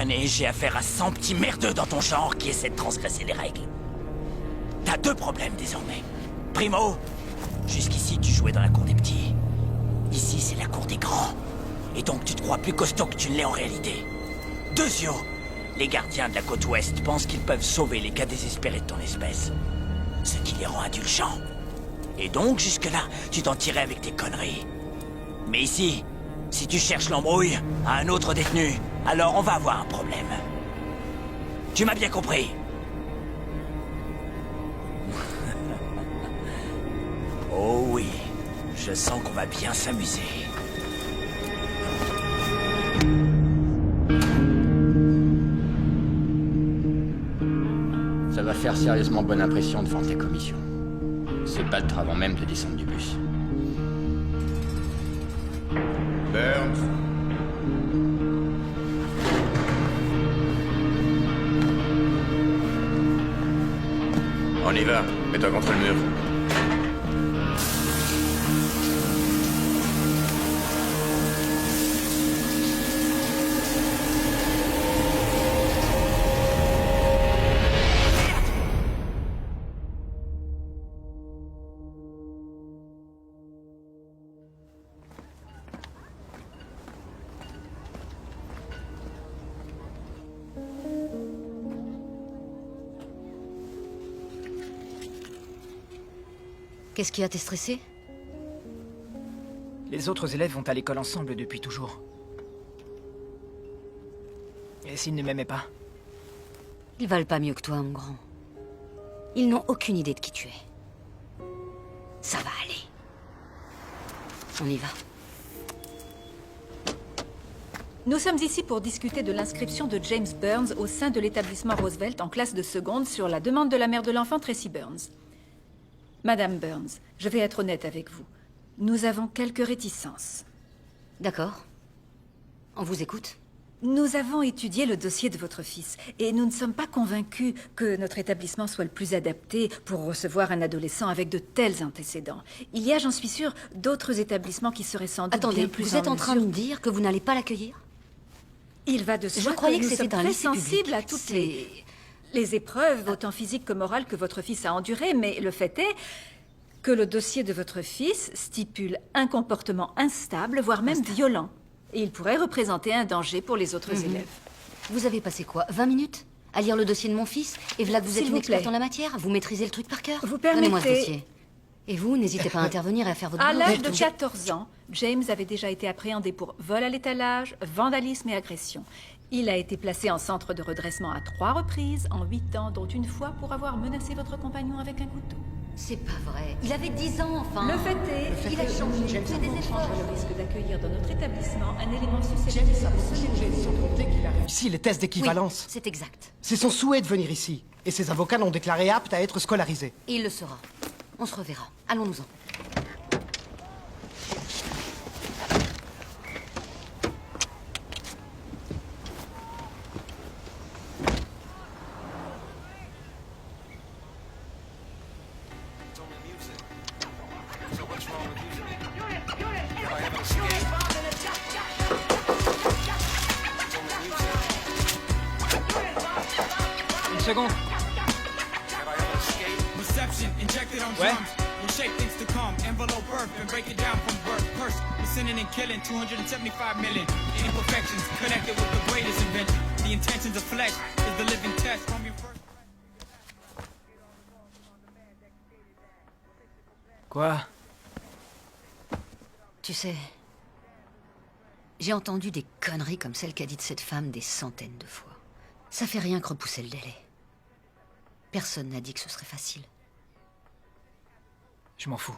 années, j'ai affaire à 100 petits merdeux dans ton genre qui essaient de transgresser les règles. T'as 2 problèmes désormais. Primo, jusqu'ici tu jouais dans la cour des petits. Ici c'est la cour des grands. Et donc tu te crois plus costaud que tu ne l'es en réalité. Deuxio, les gardiens de la côte ouest pensent qu'ils peuvent sauver les cas désespérés de ton espèce. Ce qui les rend indulgents. Et donc jusque-là, tu t'en tirais avec tes conneries. Mais ici, si tu cherches l'embrouille à un autre détenu, alors on va avoir un problème. Tu m'as bien compris? Oh oui, je sens qu'on va bien s'amuser. Ça va faire sérieusement bonne impression devant ta commission. Se battre avant même de descendre du bus. Burns. On y va. Mets-toi contre le mur. Qu'est-ce qui a t'est stressé? Les autres élèves vont à l'école ensemble depuis toujours. Et s'ils ne m'aimaient pas? Ils valent pas mieux que toi, mon grand. Ils n'ont aucune idée de qui tu es. Ça va aller. On y va. Nous sommes ici pour discuter de l'inscription de James Burns au sein de l'établissement Roosevelt en classe de seconde sur la demande de la mère de l'enfant, Tracy Burns. Madame Burns, je vais être honnête avec vous. Nous avons quelques réticences. D'accord. On vous écoute. Nous avons étudié le dossier de votre fils et nous ne sommes pas convaincus que notre établissement soit le plus adapté pour recevoir un adolescent avec de tels antécédents. Il y a, j'en suis sûre, d'autres établissements qui seraient sans doute Attendez, bien plus vous êtes en train de mesure. me dire que vous n'allez pas l'accueillir? Il va de soi Je croyais que nous c'était sommes un très lycée public. sensibles à toutes les épreuves, autant physiques que morales, que votre fils a endurées, mais le fait est que le dossier de votre fils stipule un comportement instable, voire même violent. Et il pourrait représenter un danger pour les autres élèves. Vous avez passé quoi, 20 minutes à lire le dossier de mon fils? Et voilà que vous êtes S'il une vous experte plaît. en la matière? Vous maîtrisez le truc par cœur? Vous Donnez-moi ce permettez- dossier. Et vous, n'hésitez pas à intervenir et à faire votre À boulot. l'âge de 14 ans, James avait déjà été appréhendé pour vol à l'étalage, vandalisme et agression. Il a été placé en centre de redressement à 3 reprises en 8 ans, dont une fois pour avoir menacé votre compagnon avec un couteau. C'est pas vrai. Il avait 10 ans, enfin. Le fait est Il a changé. James C'est des efforts. prendra le risque d'accueillir dans notre établissement un élément susceptible de semer Ici, les tests d'équivalence. Oui, c'est exact. C'est son souhait de venir ici. Et ses avocats l'ont déclaré apte à être scolarisé. Et il le sera. On se reverra. Allons-nous-en. Une seconde. Reception injected on Ouais. drums. Will shape things to come. Envelope birth and break it down from birth. First, we're sinning and killing 275 million imperfections connected with the greatest invention. The intentions of flesh is the living test from your first. Quoi? Tu sais, j'ai entendu des conneries comme celles qu'a dites cette femme des centaines de fois. Ça fait rien que repousser le délai. Personne n'a dit que ce serait facile. Je m'en fous.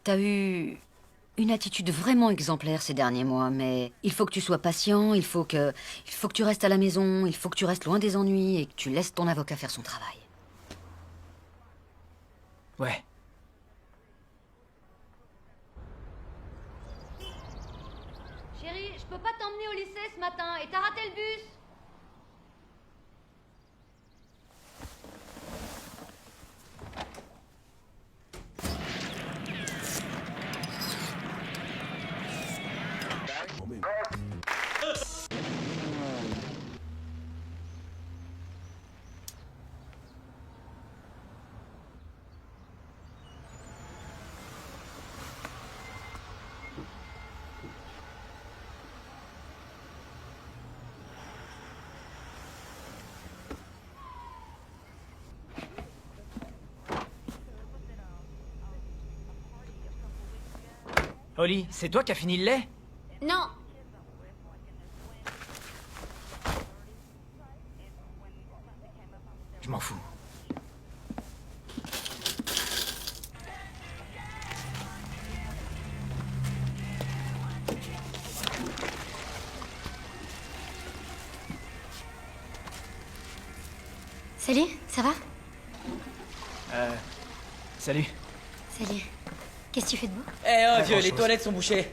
T'as eu une attitude vraiment exemplaire ces derniers mois, mais il faut que tu sois patient, il faut que tu restes à la maison, il faut que tu restes loin des ennuis et que tu laisses ton avocat faire son travail. Ouais. Chérie, je peux pas t'emmener au lycée ce matin et t'as raté le bus. Holly, c'est toi qui as fini le lait? Non. Je m'en fous. Salut, ça va? Salut. Salut. Qu'est-ce que tu fais debout? Eh oh, vieux, les grand-chose. toilettes sont bouchées.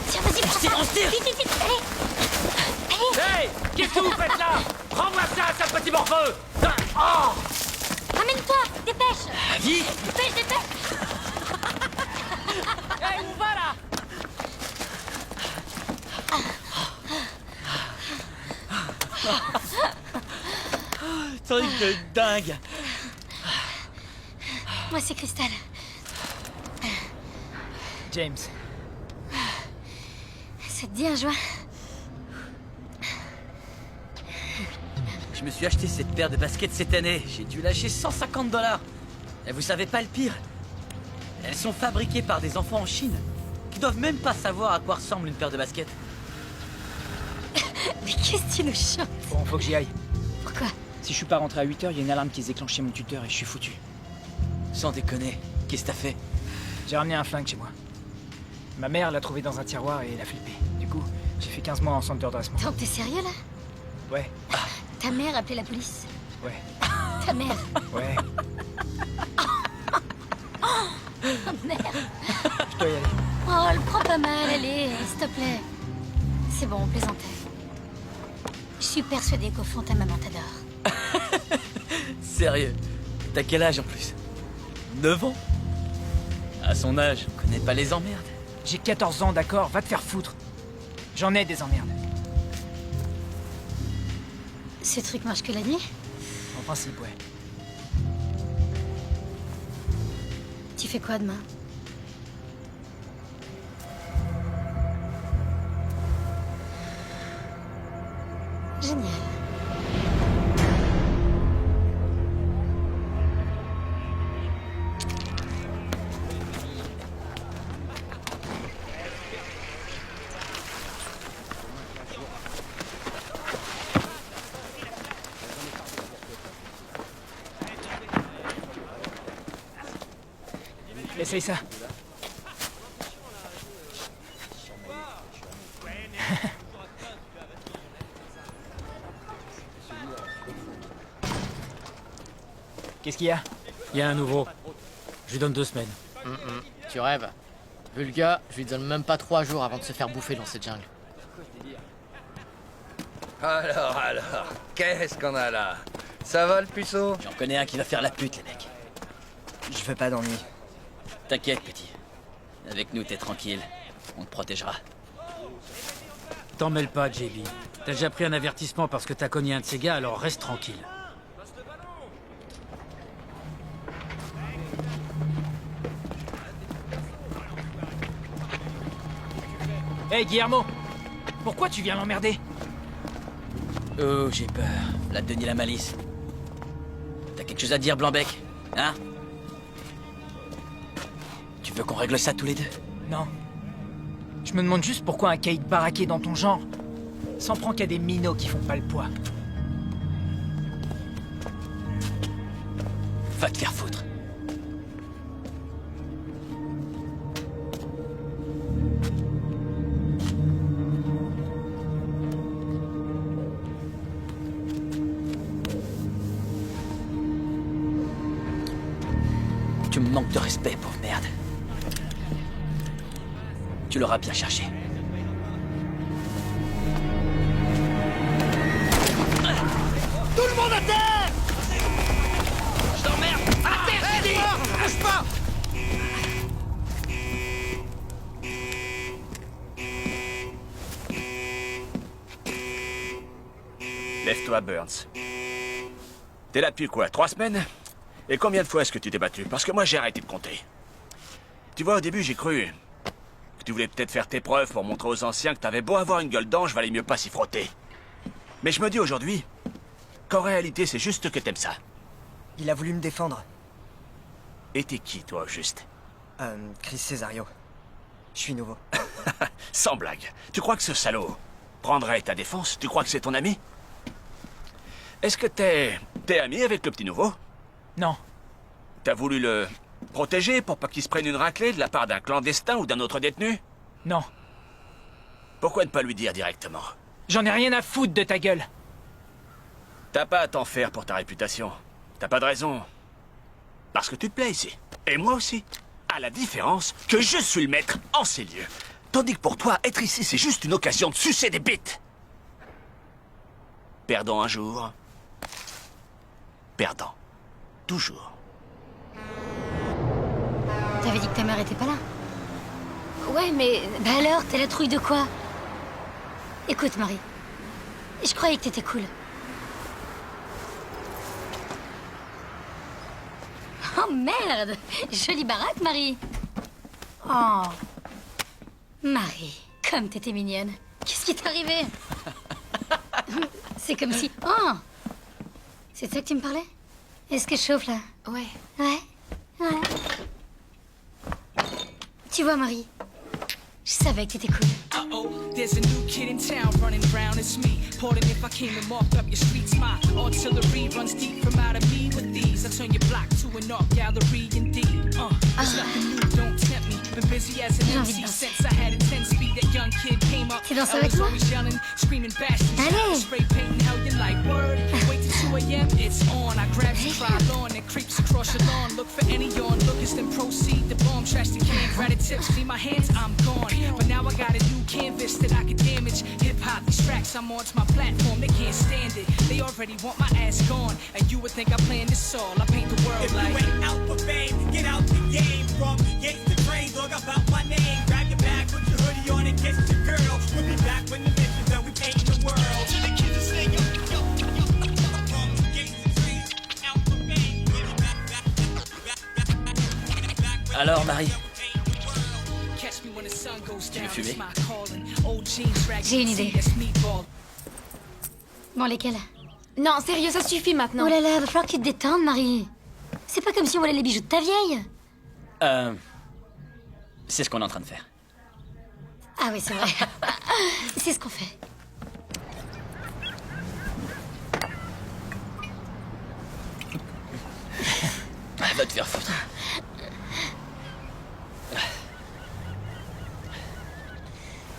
Tiens, vas-y, prends ça. on se tire. Vite, vite, vite, allez. Hey, qu'est-ce que vous faites là? Renvoie ça, sale petit morveux. Oh, Ramène-toi, dépêche. vite. Dépêche, dépêche. Hey, où va là? Truc de dingue. Moi, c'est Cristal. James. Ça te dit un joint? Je me suis acheté cette paire de baskets cette année. J'ai dû lâcher $150. Et vous savez pas le pire? Elles sont fabriquées par des enfants en Chine qui doivent même pas savoir à quoi ressemble une paire de baskets. Mais qu'est-ce que tu nous chantes? Bon, faut que j'y aille. Pourquoi? Si je suis pas rentré à 8h, il y a une alarme qui se déclenche chez mon tuteur et je suis foutu. Sans déconner, qu'est-ce que t'as fait? J'ai ramené un flingue chez moi. Ma mère l'a trouvé dans un tiroir et elle a flippé. Du coup, j'ai fait 15 mois en centre de redressement. Attends, t'es sérieux là? Ouais, Ta mère a appelé la police. ouais, Ta mère. ouais. Oh merde. Je dois y aller. Oh, elle prend pas mal, allez, s'il te plaît. C'est bon, on plaisantait. Je suis persuadée qu'au fond, ta maman t'adore. Sérieux? T'as quel âge en plus? 9 ans? À son âge, on connaît pas les emmerdes. J'ai 14 ans, d'accord, va te faire foutre. J'en ai des emmerdes. Ce truc marche que la nuit? En principe, ouais. Tu fais quoi demain? Génial. Essaye ça. Qu'est-ce qu'il y a? Il y a un nouveau. Je lui donne 2 semaines. Tu rêves. Vu le gars, je lui donne même pas 3 jours avant de se faire bouffer dans cette jungle. Alors, qu'est-ce qu'on a là? Ça va le puceau? J'en connais un qui va faire la pute, les mecs. Je veux pas d'ennui. T'inquiète, petit. Avec nous, t'es tranquille. On te protégera. T'en mêle pas, JB. T'as déjà pris un avertissement parce que t'as cogné un de ces gars, alors reste tranquille. Hey, Guillermo! Pourquoi tu viens l'emmerder? Oh, j'ai peur. La Denis la malice. T'as quelque chose à dire, Blanc-Bec? Hein? Tu veux qu'on règle ça tous les deux? Non. Je me demande juste pourquoi un caïd baraqué dans ton genre s'en prend qu'à des minots qui font pas le poids. Va te faire foutre. Tu me manques de respect, pauvre merde. Tu l'auras bien cherché. Tout le monde à terre! Je t'emmerde! À terre, j'ai dit! Bouge pas! Lève-toi, Burns. T'es là depuis quoi, 3 semaines? Et combien de fois est-ce que tu t'es battu? Parce que moi, j'ai arrêté de compter. Tu vois, au début, j'ai cru que tu voulais peut-être faire tes preuves pour montrer aux anciens que t'avais beau avoir une gueule d'ange, valait mieux pas s'y frotter. Mais je me dis aujourd'hui qu'en réalité, c'est juste que t'aimes ça. Il a voulu me défendre. Et t'es qui, toi, au juste? Chris Cesario. Je suis nouveau. Sans blague. Tu crois que ce salaud prendrait ta défense? Tu crois que c'est ton ami? Est-ce que t'es ami avec le petit nouveau? Non. T'as voulu le protéger pour pas qu'il se prenne une raclée de la part d'un clandestin ou d'un autre détenu? Non. Pourquoi ne pas lui dire directement? J'en ai rien à foutre de ta gueule. T'as pas à t'en faire pour ta réputation. T'as pas de raison. Parce que tu te plais ici. Et moi aussi. À la différence que je suis le maître en ces lieux. Tandis que pour toi, être ici, c'est juste une occasion de sucer des bites. Perdant un jour. Perdant. Toujours. T'avais dit que ta mère était pas là. Ouais, mais... Bah alors, t'es la trouille de quoi? Écoute, Marie. Je croyais que t'étais cool. Oh merde! Jolie baraque, Marie. Oh. Marie, comme t'étais mignonne. Qu'est-ce qui t'est arrivé? C'est comme si... Oh! C'est de ça que tu me parlais? Est-ce que je chauffe, là? Ouais. Ouais? Ouais. Tu vois, Marie, je savais que t'étais cool. Uh-oh, there's a new kid in town running round, it's me. Pardon if I came and marked up your streets. My artillery runs deep from out of me with these. I turn your block to an art gallery indeed. It's nothing new, don't tempt me. Been busy as an MC since I had a 10-speed. That young kid came up. Tu danses I avec was moi? always yelling, screaming, bashing, Allez. spray painting, how you like word. Wait till 2 a.m., it's on. I grab your fly lawn and creeps across your lawn. Look for any onlookers, then proceed to bomb, trash the can, grab the tips, clean my hands, I'm gone. But now I got a new canvas that I can damage. Hip-hop, these tracks I'm onto my platform, they can't stand it. They already want my ass gone, and you would think I planned this all. I paint the world if like... If you ain't out for fame, get out the game. From Yates to Train, dog about my name. Grab your bag, put your hoodie on and kiss your girl. We'll be back when the mission's done, we paint the world. To the kids that say, yo, yo, yo, from Yates to Train, out for fame. Alors, Marie, tu veux fumer? J'ai une idée. Bon, lesquels? Non, sérieux, ça suffit maintenant. Oh là là, va falloir que tu te détendes, Marie. C'est pas comme si on volait les bijoux de ta vieille. C'est ce qu'on est en train de faire. Ah oui, c'est vrai. C'est ce qu'on fait. Va te faire foutre.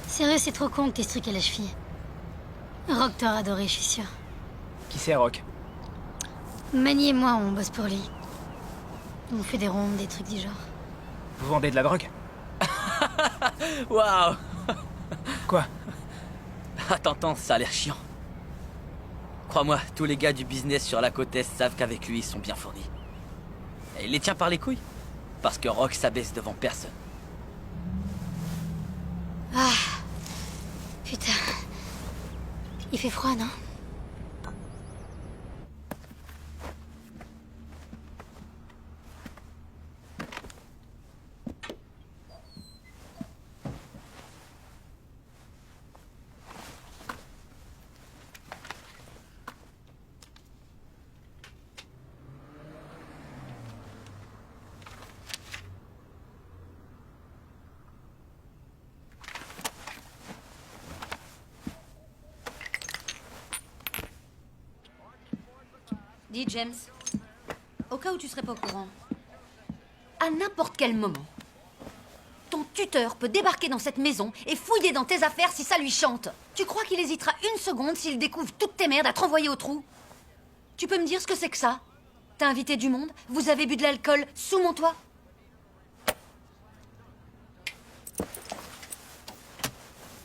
Sérieux, c'est trop con que t'aies ce truc à la cheville. Rock t'aurait adoré, je suis sûre. Qui c'est, Rock? Mani et moi, on bosse pour lui. On fait des rondes, des trucs du genre. Vous vendez de la drogue? Waouh! Quoi? Attends, ça a l'air chiant. Crois-moi, tous les gars du business sur la côte Est savent qu'avec lui, ils sont bien fournis. Et il les tient par les couilles. Parce que Rock s'abaisse devant personne. Ah. Putain. Il fait froid, non? Dis, James, au cas où tu serais pas au courant, à n'importe quel moment, ton tuteur peut débarquer dans cette maison et fouiller dans tes affaires si ça lui chante. Tu crois qu'il hésitera une seconde s'il découvre toutes tes merdes à te renvoyer au trou? Tu peux me dire ce que c'est que ça? T'as invité du monde? Vous avez bu de l'alcool sous mon toit?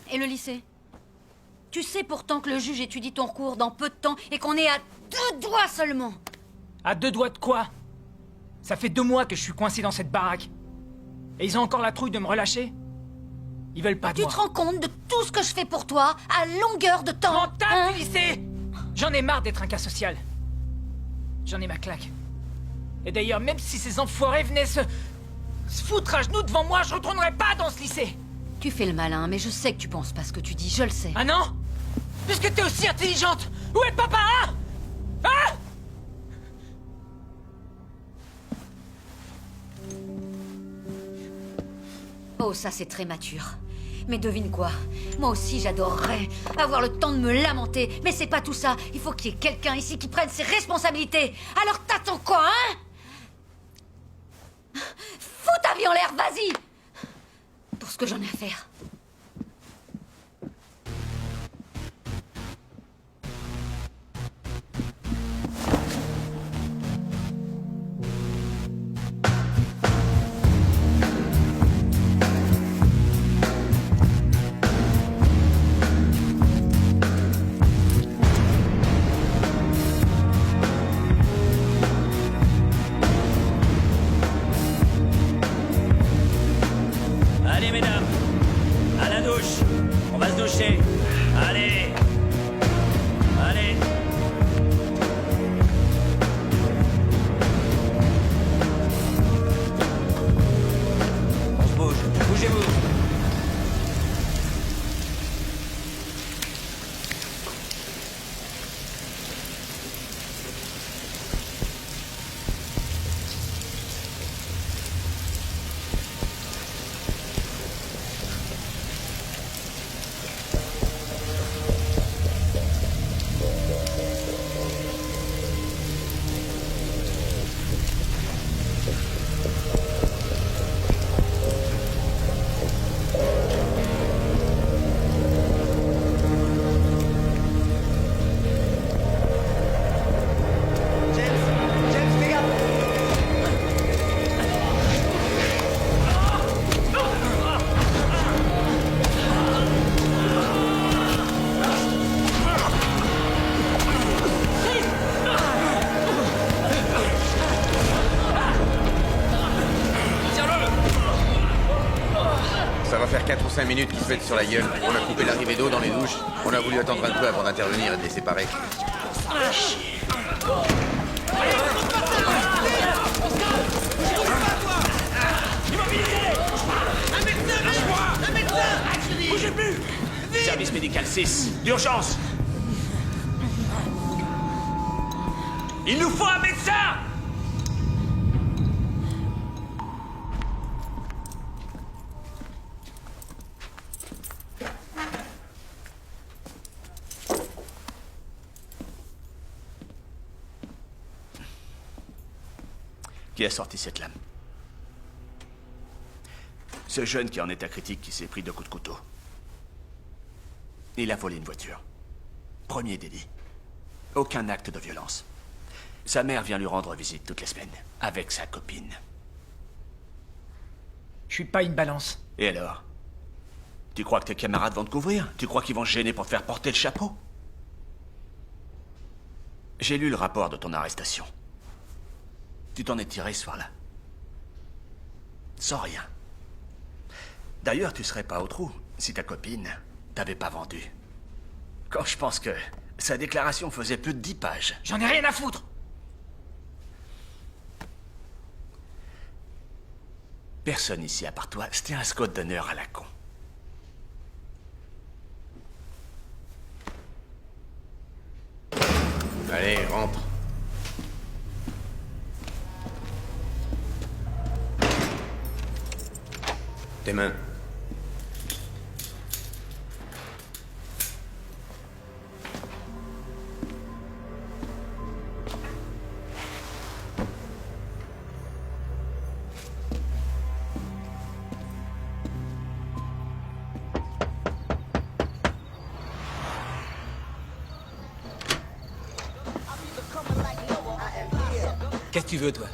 Et le lycée? Tu sais pourtant que le juge étudie ton recours dans peu de temps et qu'on est à 2 doigts seulement. À 2 doigts de quoi? Ça fait 2 mois que je suis coincé dans cette baraque. Et ils ont encore la trouille de me relâcher? Ils veulent pas de moi. Tu te rends compte de tout ce que je fais pour toi à longueur de temps? M'en tape du lycée! J'en ai marre d'être un cas social. J'en ai ma claque. Et d'ailleurs, même si ces enfoirés venaient se foutre à genoux devant moi, je retournerai pas dans ce lycée! Tu fais le malin, mais je sais que tu penses pas ce que tu dis, je le sais. Ah non? Puisque t'es aussi intelligente! Où est papa, hein? Hein? Oh, ça c'est très mature. Mais devine quoi? Moi aussi j'adorerais avoir le temps de me lamenter. Mais c'est pas tout ça. Il faut qu'il y ait quelqu'un ici qui prenne ses responsabilités. Alors t'attends quoi, hein? Fous ta vie en l'air, vas-y! Pour ce que j'en ai à faire. Allez, mesdames, à la douche. On va se doucher. Allez. Allez. On se bouge. Bougez-vous. Ça va faire 4 ou 5 minutes qu'ils se mettent sur la gueule. On a coupé l'arrivée d'eau dans les douches. On a voulu attendre un peu avant d'intervenir et de les séparer. Bougez plus! Service médical 6, d'urgence! Il nous faut un médecin! Qui a sorti cette lame? Ce jeune qui est en état critique qui s'est pris 2 coups de couteau. Il a volé une voiture. Premier délit. Aucun acte de violence. Sa mère vient lui rendre visite toutes les semaines, avec sa copine. Je suis pas une balance. Et alors? Tu crois que tes camarades vont te couvrir? Tu crois qu'ils vont se gêner pour te faire porter le chapeau? J'ai lu le rapport de ton arrestation. Tu t'en es tiré ce soir-là. Sans rien. D'ailleurs, tu serais pas au trou si ta copine t'avait pas vendu. Quand je pense que sa déclaration faisait plus de 10 pages. J'en ai rien à foutre. Personne ici, à part toi, c'était un scout d'honneur à la con. Allez, rentre. Tes mains. Qu'est-ce que tu veux, toi?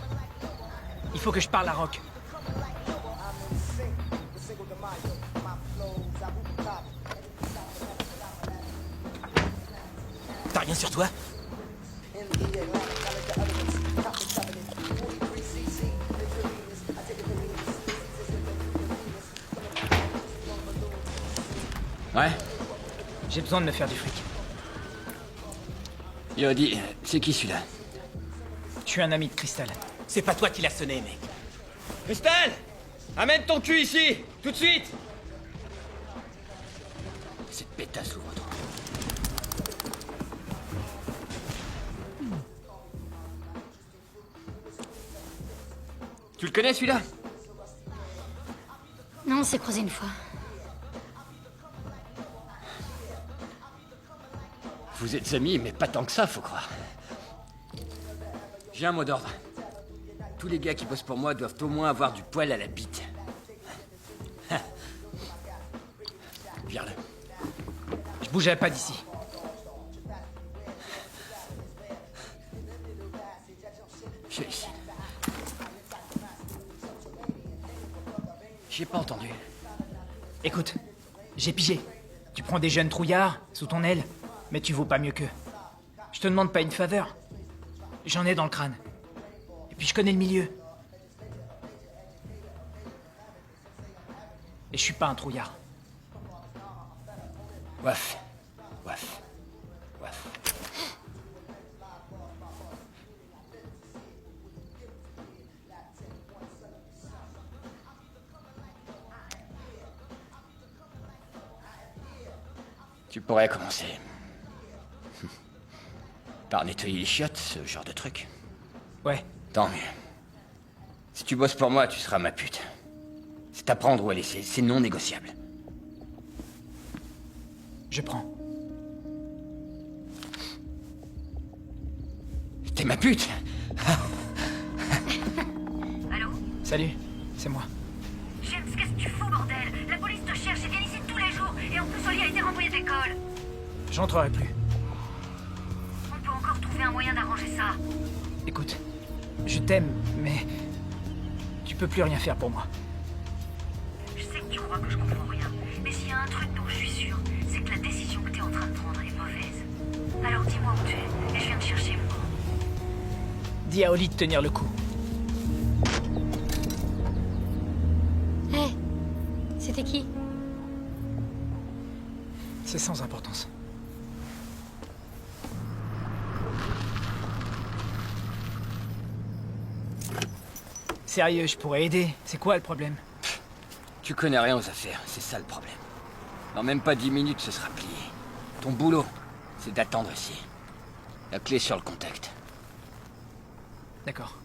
Il faut que je parle à Rock. T'as rien sur toi? Ouais? J'ai besoin de me faire du fric. Yodi, c'est qui celui-là? Je suis un ami de Crystal. C'est pas toi qui l'as sonné, mec. Crystal! Amène ton cul ici! Tout de suite! Cette pétasse l'ouvre trop. Tu le connais celui-là? Non, s'est croisés une fois. Vous êtes amis, mais pas tant que ça, faut croire. J'ai un mot d'ordre. Tous les gars qui bossent pour moi doivent au moins avoir du poil à la bite. Vire-le. Je bougerai pas d'ici. Je suis ici. J'ai pas entendu. Écoute, j'ai pigé. Tu prends des jeunes trouillards sous ton aile, mais tu vaux pas mieux qu'eux. Je te demande pas une faveur. J'en ai dans le crâne. Et puis je connais le milieu. Et je suis pas un trouillard. Waf. Waf. Waf. Tu pourrais commencer. Par nettoyer les chiottes, ce genre de truc. Ouais. Tant mieux. Si tu bosses pour moi, tu seras ma pute. C'est à prendre ou à laisser, c'est non négociable. Je prends. T'es ma pute. Allô? Salut, c'est moi. James, qu'est-ce que tu fous, bordel? La police te cherche et vient ici tous les jours. Et en plus, Oli a été renvoyé de l'école. J'entrerai plus. On peut encore trouver un moyen d'arranger ça. Écoute, je t'aime, mais... tu peux plus rien faire pour moi. Je sais que tu crois que je comprends rien. Mais s'il y a un truc dont je suis sûre, c'est que la décision que t'es en train de prendre est mauvaise. Alors dis-moi où tu es, et je viens te chercher, mon grand. Dis à Oli de tenir le coup. Hé, c'était qui? C'est sans importance. Sérieux, je pourrais aider. C'est quoi le problème? Tu connais rien aux affaires, c'est ça le problème. Dans même pas 10 minutes, ce sera plié. Ton boulot, c'est d'attendre ici. La clé sur le contact. D'accord.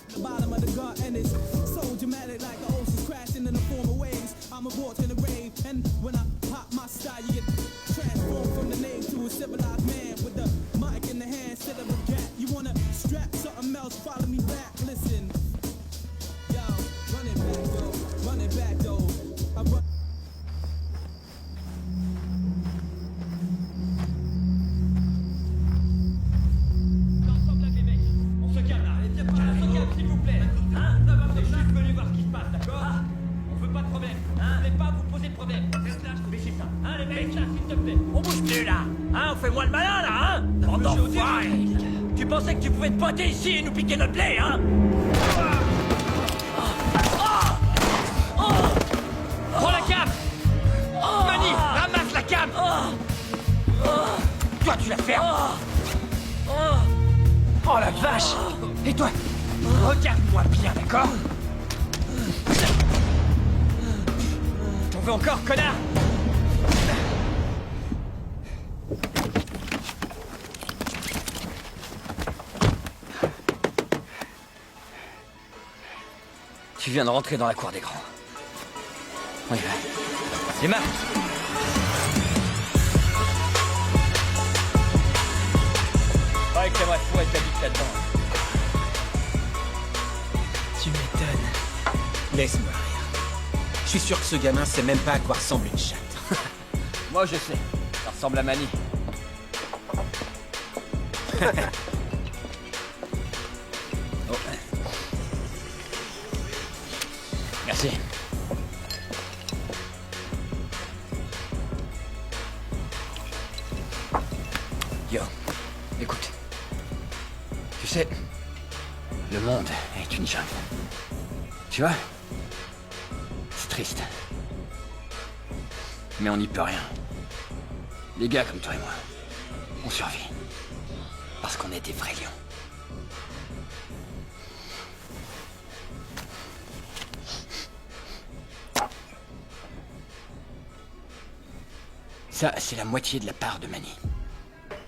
The bottom of the gut and it's so dramatic like the oceans crashing in the form of waves. I'm a walk in the rave and when I pop my style you get transformed from the name to a civilized man with the mic in the hand instead of a gat. You wanna strap something else, follow me back, listen. Yo, run it back though, run it back though. I run On bouge plus là, hein? On fait moins le malin là, hein? Bande d'enfoirés! Tu pensais que tu pouvais te pointer ici et nous piquer notre blé, hein? Prends la cape! Manny, ramasse la cape! Toi, tu la fermes! Oh la vache! Et toi? Regarde-moi bien, d'accord? T'en veux encore, connard? Tu viens de rentrer dans la cour des grands. On y va. Démarre. Ouais, que t'aimerais fou être habite là-dedans. Tu m'étonnes. Laisse-moi rire. Je suis sûr que ce gamin sait même pas à quoi ressemble une chatte. Moi, je sais. Ça ressemble à Manny. Oh. Merci. Yo, écoute. Tu sais, le monde est une jungle. Tu vois? C'est triste. Mais on n'y peut rien. Les gars comme toi et moi, on survit. Parce qu'on est des vrais lions. Ça, c'est la moitié de la part de Manny.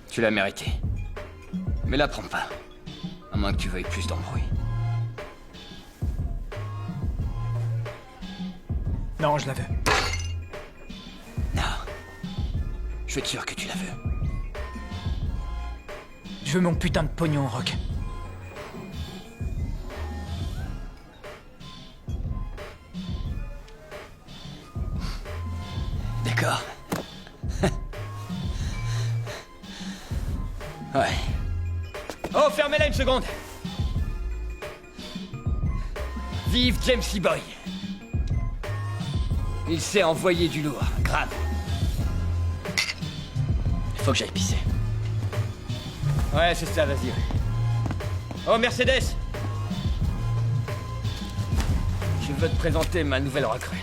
Tu l'as mérité. Mais la prends pas. À moins que tu veuilles plus d'embrouille. Non, je la veux. Non. Je suis sûr que tu la veux. Je veux mon putain de pognon, Rock. D'accord. Ouais. Oh, fermez-la une seconde. Vive James E. Boy. Il sait envoyer du lourd, grave. Faut que j'aille pisser. Ouais, c'est ça, vas-y. Oh, Mercedes. Je veux te présenter ma nouvelle recrue.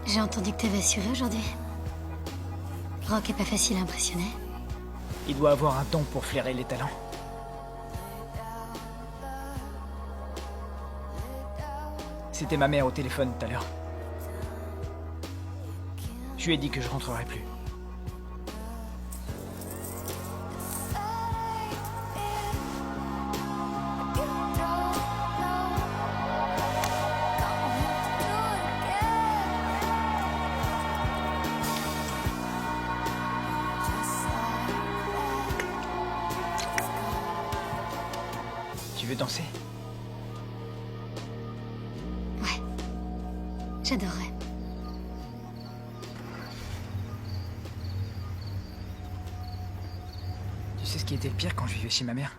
J'ai entendu que t'avais assuré aujourd'hui. Rock est pas facile à impressionner. Il doit avoir un don pour flairer les talents. C'était ma mère au téléphone tout à l'heure. Je lui ai dit que je rentrerai plus. Tu veux danser? Ouais. J'adorerais. Tu sais ce qui était le pire quand je vivais chez ma mère?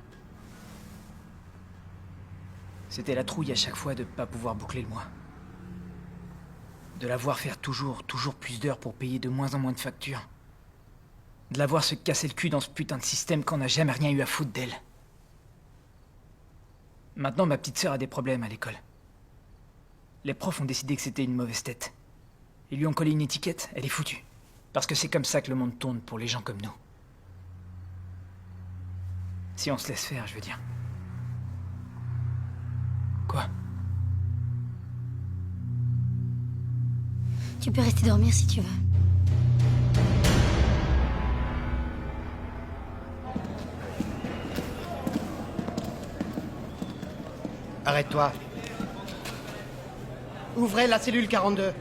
C'était la trouille à chaque fois de pas pouvoir boucler le mois. De la voir faire toujours plus d'heures pour payer de moins en moins de factures. De la voir se casser le cul dans ce putain de système qu'on n'a jamais rien eu à foutre d'elle. Maintenant, ma petite sœur a des problèmes à l'école. Les profs ont décidé que c'était une mauvaise tête. Ils lui ont collé une étiquette, elle est foutue. Parce que c'est comme ça que le monde tourne pour les gens comme nous. Si on se laisse faire, je veux dire. Quoi? Tu peux rester dormir si tu veux. Arrête-toi. Ouvrez la cellule 42.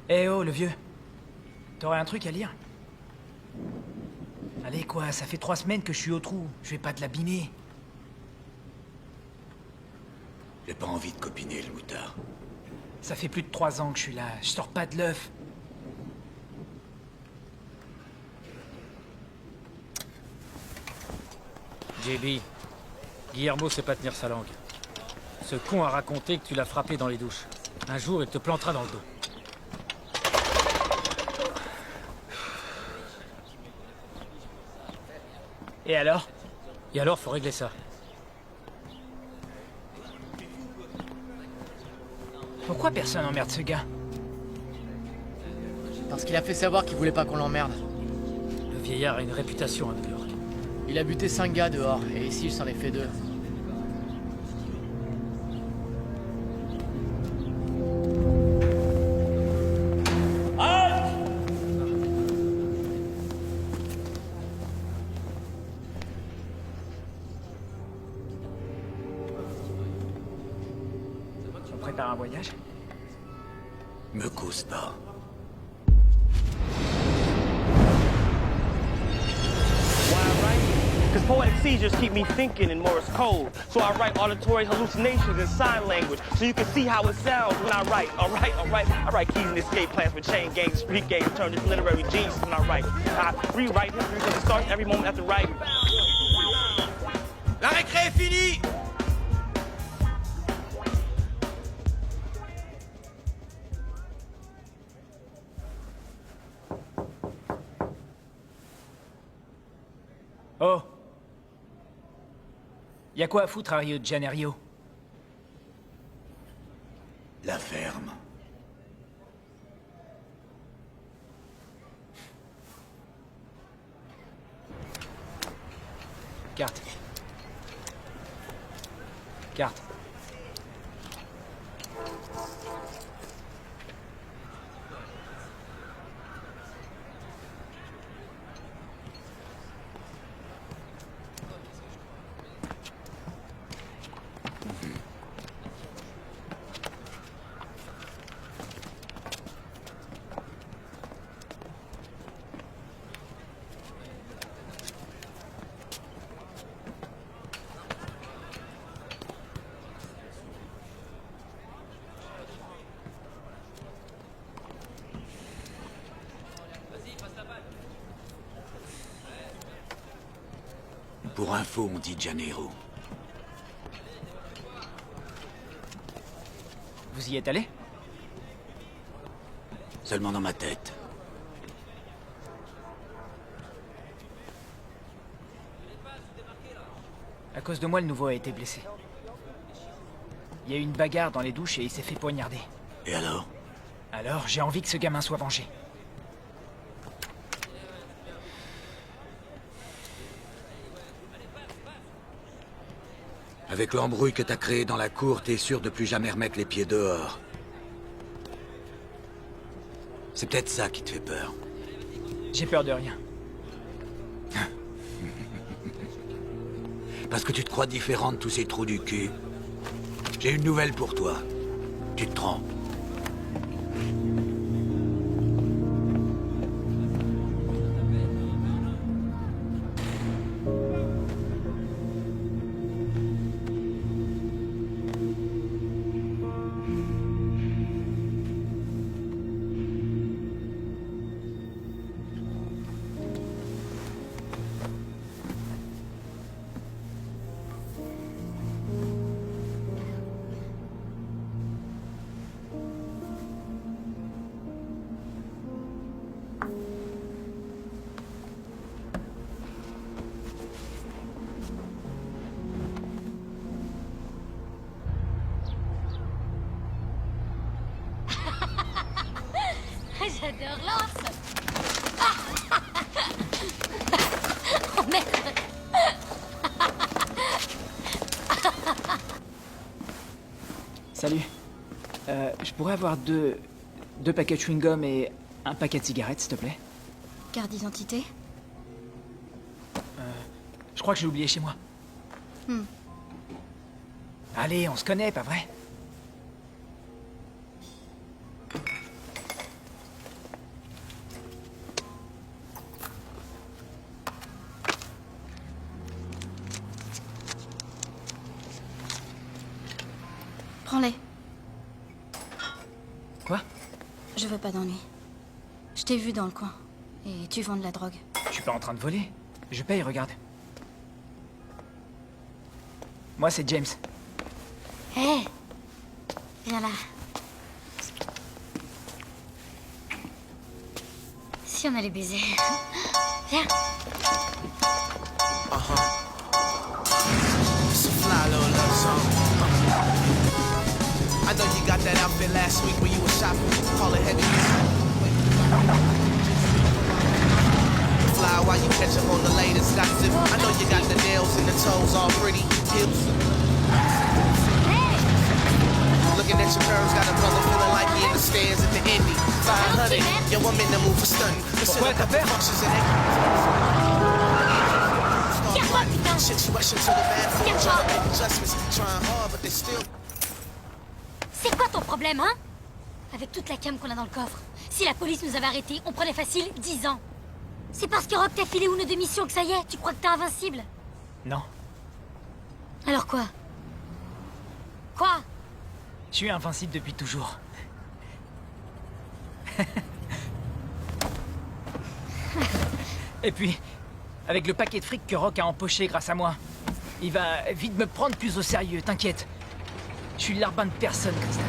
Eh oh, le vieux. T'aurais un truc à lire? Allez, quoi, ça fait 3 semaines que je suis au trou. Je vais pas te l'abîmer. J'ai pas envie de copiner, le moutard. Ça fait plus de 3 ans que je suis là. Je sors pas de l'œuf. JB, Guillermo sait pas tenir sa langue. Ce con a raconté que tu l'as frappé dans les douches. Un jour, il te plantera dans le dos. Et alors? Et alors, faut régler ça. Pourquoi personne emmerde ce gars? Parce qu'il a fait savoir qu'il voulait pas qu'on l'emmerde. Le vieillard a une réputation à New York. Il a buté 5 gars dehors, et ici, il s'en est fait 2. On prépare un voyage? Me cause pas. Because poetic seizures keep me thinking in Morse code. So I write auditory hallucinations in sign language so you can see how it sounds when I write. Alright. I write keys and escape plans for chain gangs, street gangs, turn into literary geniuses when I write. I rewrite history because it starts every moment after writing. La récré est finie! Oh! Y'a quoi à foutre à Rio de Janeiro? La ferme. Carte. Carte. Pour info, on dit Janeiro. Vous y êtes allé? Seulement dans ma tête. À cause de moi, le nouveau a été blessé. Il y a eu une bagarre dans les douches et il s'est fait poignarder. Et alors? Alors, j'ai envie que ce gamin soit vengé. Avec l'embrouille que t'as créée dans la cour, t'es sûr de plus jamais remettre les pieds dehors. C'est peut-être ça qui te fait peur. J'ai peur de rien. Parce que tu te crois différent de tous ces trous du cul. J'ai une nouvelle pour toi. Tu te trompes. J'adore l'os. Oh merde. Salut. Je pourrais avoir deux paquets de chewing-gum et un paquet de cigarettes, s'il te plaît? Carte d'identité? Je crois que j'ai oublié chez moi. Allez, on se connaît, pas vrai? Je veux pas d'ennui. Je t'ai vu dans le coin. Et tu vends de la drogue. Je suis pas en train de voler. Je paye, regarde. Moi, c'est James. Hé Viens là. Si on allait baiser. Viens. It's a fly little love song. I know you got that outfit last week when you were shopping. Call it heavy. Fly while you catch up on the latest gossip. I know you got the nails and the toes all pretty. Hips. Looking at your curves, got a brother feeling like he in the stands at the Indy. 500. Yo, I'm in the mood for stunning. Pourquoi t'as peur? C'est quoi ton problème, hein? Avec toute la cam qu'on a dans le coffre, si la police nous avait arrêtés, on prenait facile 10 ans. C'est parce que Rock t'a filé une de mission que ça y est, tu crois que t'es invincible? Non. Alors quoi? Quoi? Je suis invincible depuis toujours. Et puis, avec le paquet de fric que Rock a empoché grâce à moi, il va vite me prendre plus au sérieux, t'inquiète. Je suis le larbin de personne, Crystal.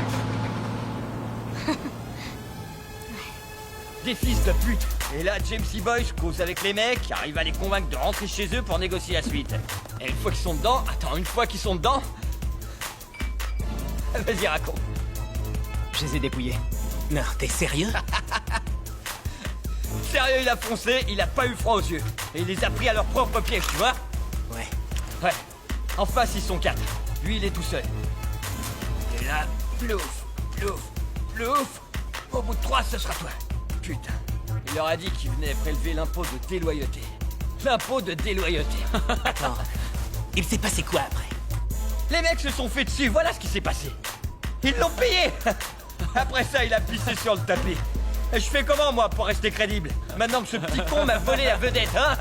Des fils de pute. Et là, James E. Boyce cause avec les mecs, arrive à les convaincre de rentrer chez eux pour négocier la suite. Et une fois qu'ils sont dedans... Attends, une fois qu'ils sont dedans... Vas-y, raconte. Je les ai dépouillés. Non, t'es sérieux? Sérieux, il a foncé, il a pas eu froid aux yeux. Et il les a pris à leur propre piège, tu vois? Ouais. Ouais. En face, ils sont 4. Lui, il est tout seul. Et là, plouf, plouf, plouf. Au bout de 3, ce sera toi. Putain. Il leur a dit qu'il venait prélever l'impôt de déloyauté. L'impôt de déloyauté. Attends, il s'est passé quoi après? Les mecs se sont fait dessus, voilà ce qui s'est passé. Ils l'ont payé. Après ça, il a pissé sur le tapis. Et je fais comment, moi, pour rester crédible? Maintenant que ce petit con m'a volé la vedette, hein?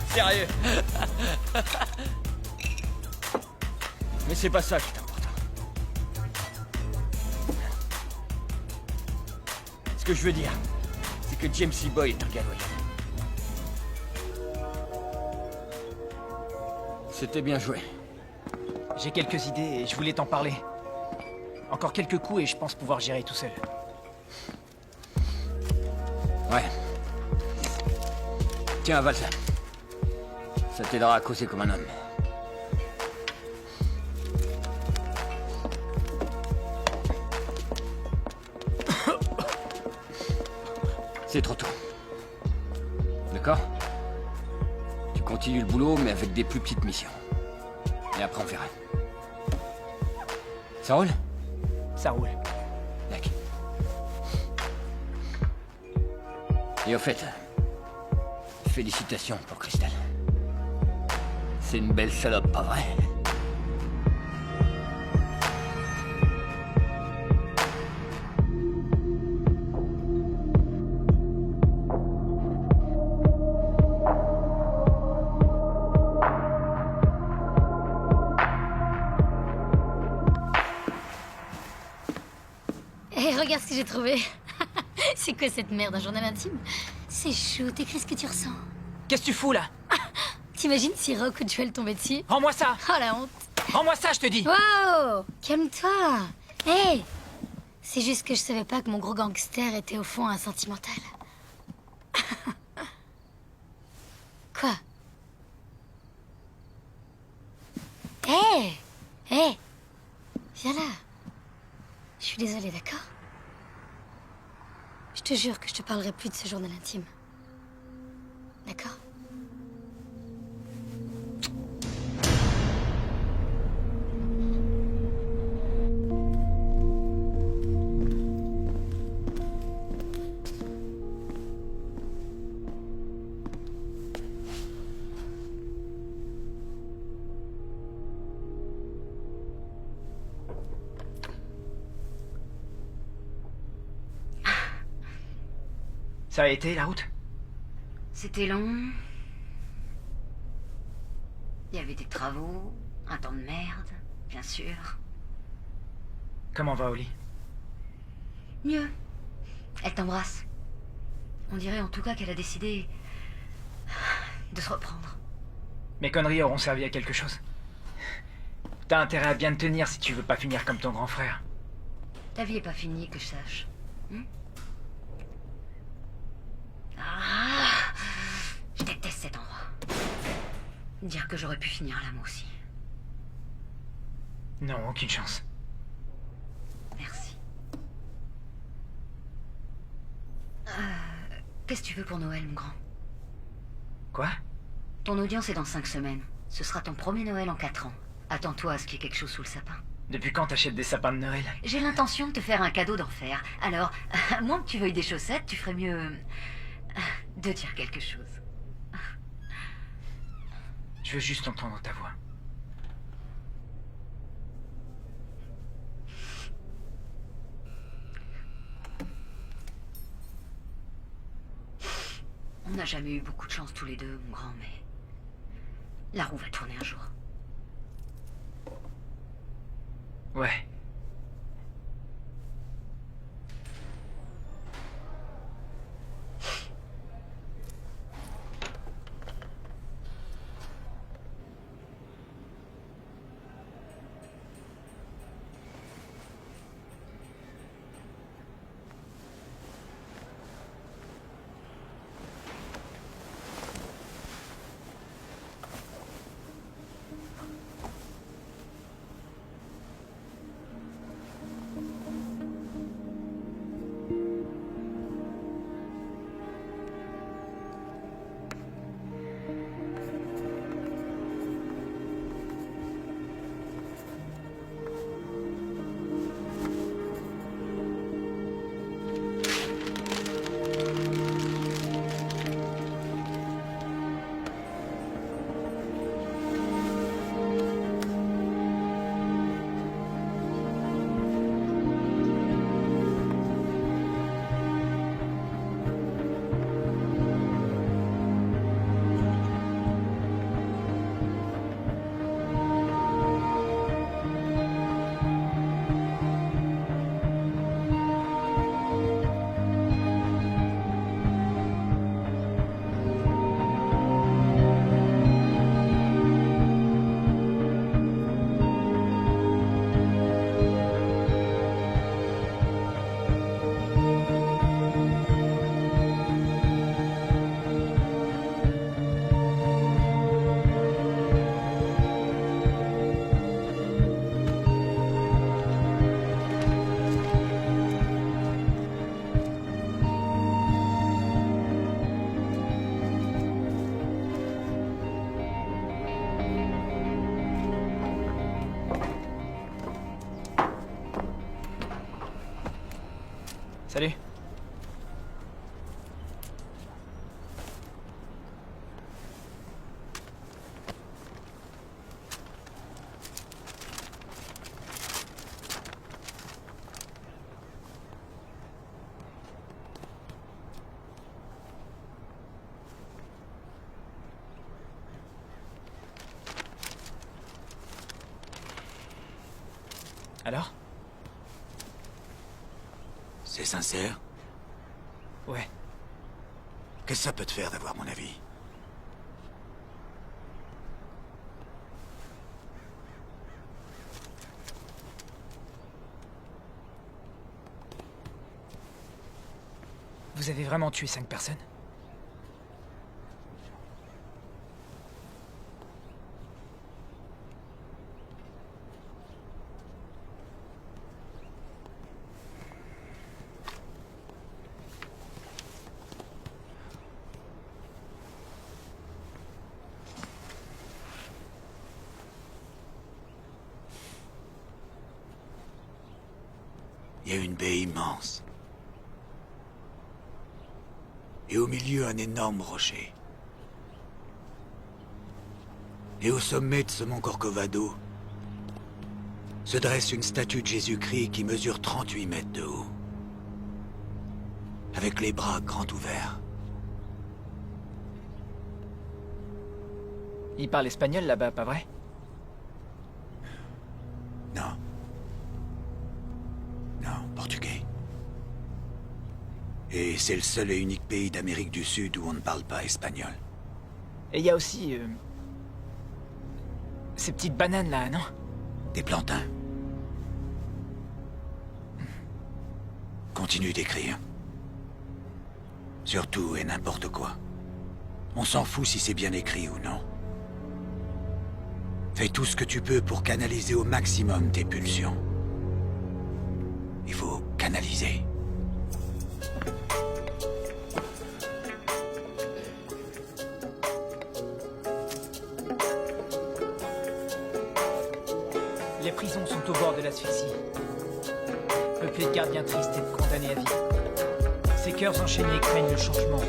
Sérieux. Mais c'est pas ça qui est important. Ce que je veux dire, c'est que James E. Boy est un gars loyal. C'était bien joué. J'ai quelques idées et je voulais t'en parler. Encore quelques coups et je pense pouvoir gérer tout seul. Ouais. Tiens, avale ça. Ça t'aidera à causer comme un homme. C'est trop tôt. D'accord? Tu continues le boulot, mais avec des plus petites missions. Et après, on verra. Ça roule? Ça roule. D'accord. Et au fait, félicitations pour Crystal. C'est une belle salope, pas vrai? Hé, regarde ce que j'ai trouvé. C'est quoi cette merde, un journal intime? C'est chou, t'écris ce que tu ressens. Qu'est-ce que tu fous là? T'imagines si Rock ou Joel tombaient dessus? Rends-moi ça! Oh la honte! Rends-moi ça, je te dis! Wow! Calme-toi! Hé! C'est juste que je savais pas que mon gros gangster était au fond un sentimental. Quoi? Hé! Hé! Viens là! Je suis désolée, d'accord? Je te jure que je te parlerai plus de ce journal intime. D'accord? Ça a été la route? C'était long. Il y avait des travaux, un temps de merde, bien sûr. Comment va Oli? Mieux. Elle t'embrasse. On dirait en tout cas qu'elle a décidé de se reprendre. Mes conneries auront servi à quelque chose. T'as intérêt à bien te tenir si tu veux pas finir comme ton grand frère. Ta vie est pas finie, que je sache. Ah, je déteste cet endroit. Dire que j'aurais pu finir là, moi aussi. Non, aucune chance. Merci. Qu'est-ce que tu veux pour Noël, mon grand? Quoi? Ton audience est dans 5 semaines. Ce sera ton premier Noël en 4 ans. Attends-toi à ce qu'il y ait quelque chose sous le sapin. Depuis quand t'achètes des sapins de Noël? J'ai l'intention de te faire un cadeau d'enfer. Alors, à moins que tu veuilles des chaussettes, tu ferais mieux de dire quelque chose. Je veux juste entendre ta voix. On n'a jamais eu beaucoup de chance tous les deux, mon grand, mais la roue va tourner un jour. Ouais. Salut. Alors? C'est sincère? Ouais. Qu'est-ce que ça peut te faire d'avoir mon avis? Vous avez vraiment tué 5 personnes? Il y a une baie immense. Et au milieu, un énorme rocher. Et au sommet de ce mont Corcovado se dresse une statue de Jésus-Christ qui mesure 38 mètres de haut. Avec les bras grands ouverts. Il parle espagnol là-bas, pas vrai? Non. Non, portugais. Et c'est le seul et unique pays d'Amérique du Sud où on ne parle pas espagnol. Et il y a aussi... ces petites bananes là, non? Des plantains. Continue d'écrire. Surtout et n'importe quoi. On s'en fout si c'est bien écrit ou non. Fais tout ce que tu peux pour canaliser au maximum tes pulsions. Il faut canaliser. Les prisons sont au bord de l'asphyxie. Peuplées de gardiens tristes et de condamnés à vie. Ces cœurs enchaînés craignent le changement.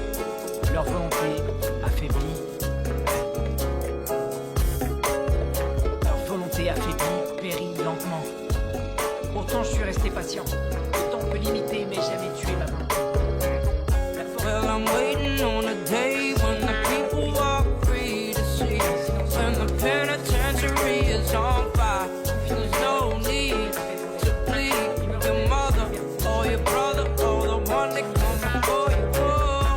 Leur volonté affaiblie. Leur volonté affaiblie périt lentement. Pourtant je suis resté patient. Le temps peut limiter mais jamais tuer ma main. Well, I'm waiting on a day when the people walk free to see. When the penitentiary is on fire, there's no need to plead your mother or your brother or the one that comes before you. Oh,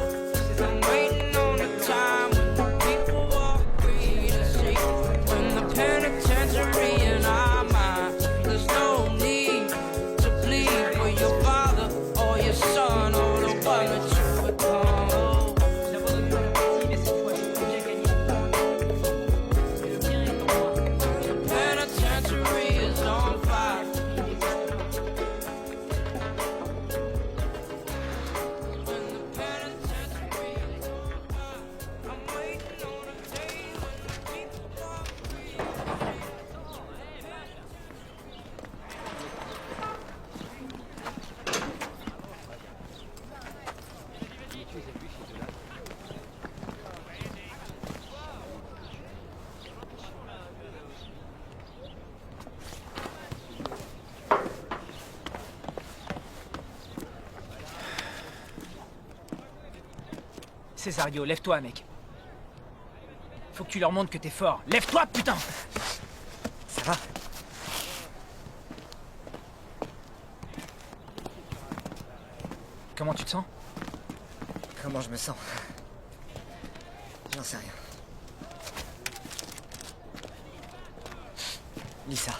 I'm waiting on a time when the people walk free to see. When the penitentiary in our mind, there's no need to plead for your father or your son or the one that you would call. Penitentiary is on fire. When the penitentiary is on fire, I'm waiting on a day when the people walk free. Cesario, lève-toi, mec. Faut que tu leur montres que t'es fort. Lève-toi, putain! Ça va? Comment tu te sens? Comment je me sens? J'en sais rien. Lis ça.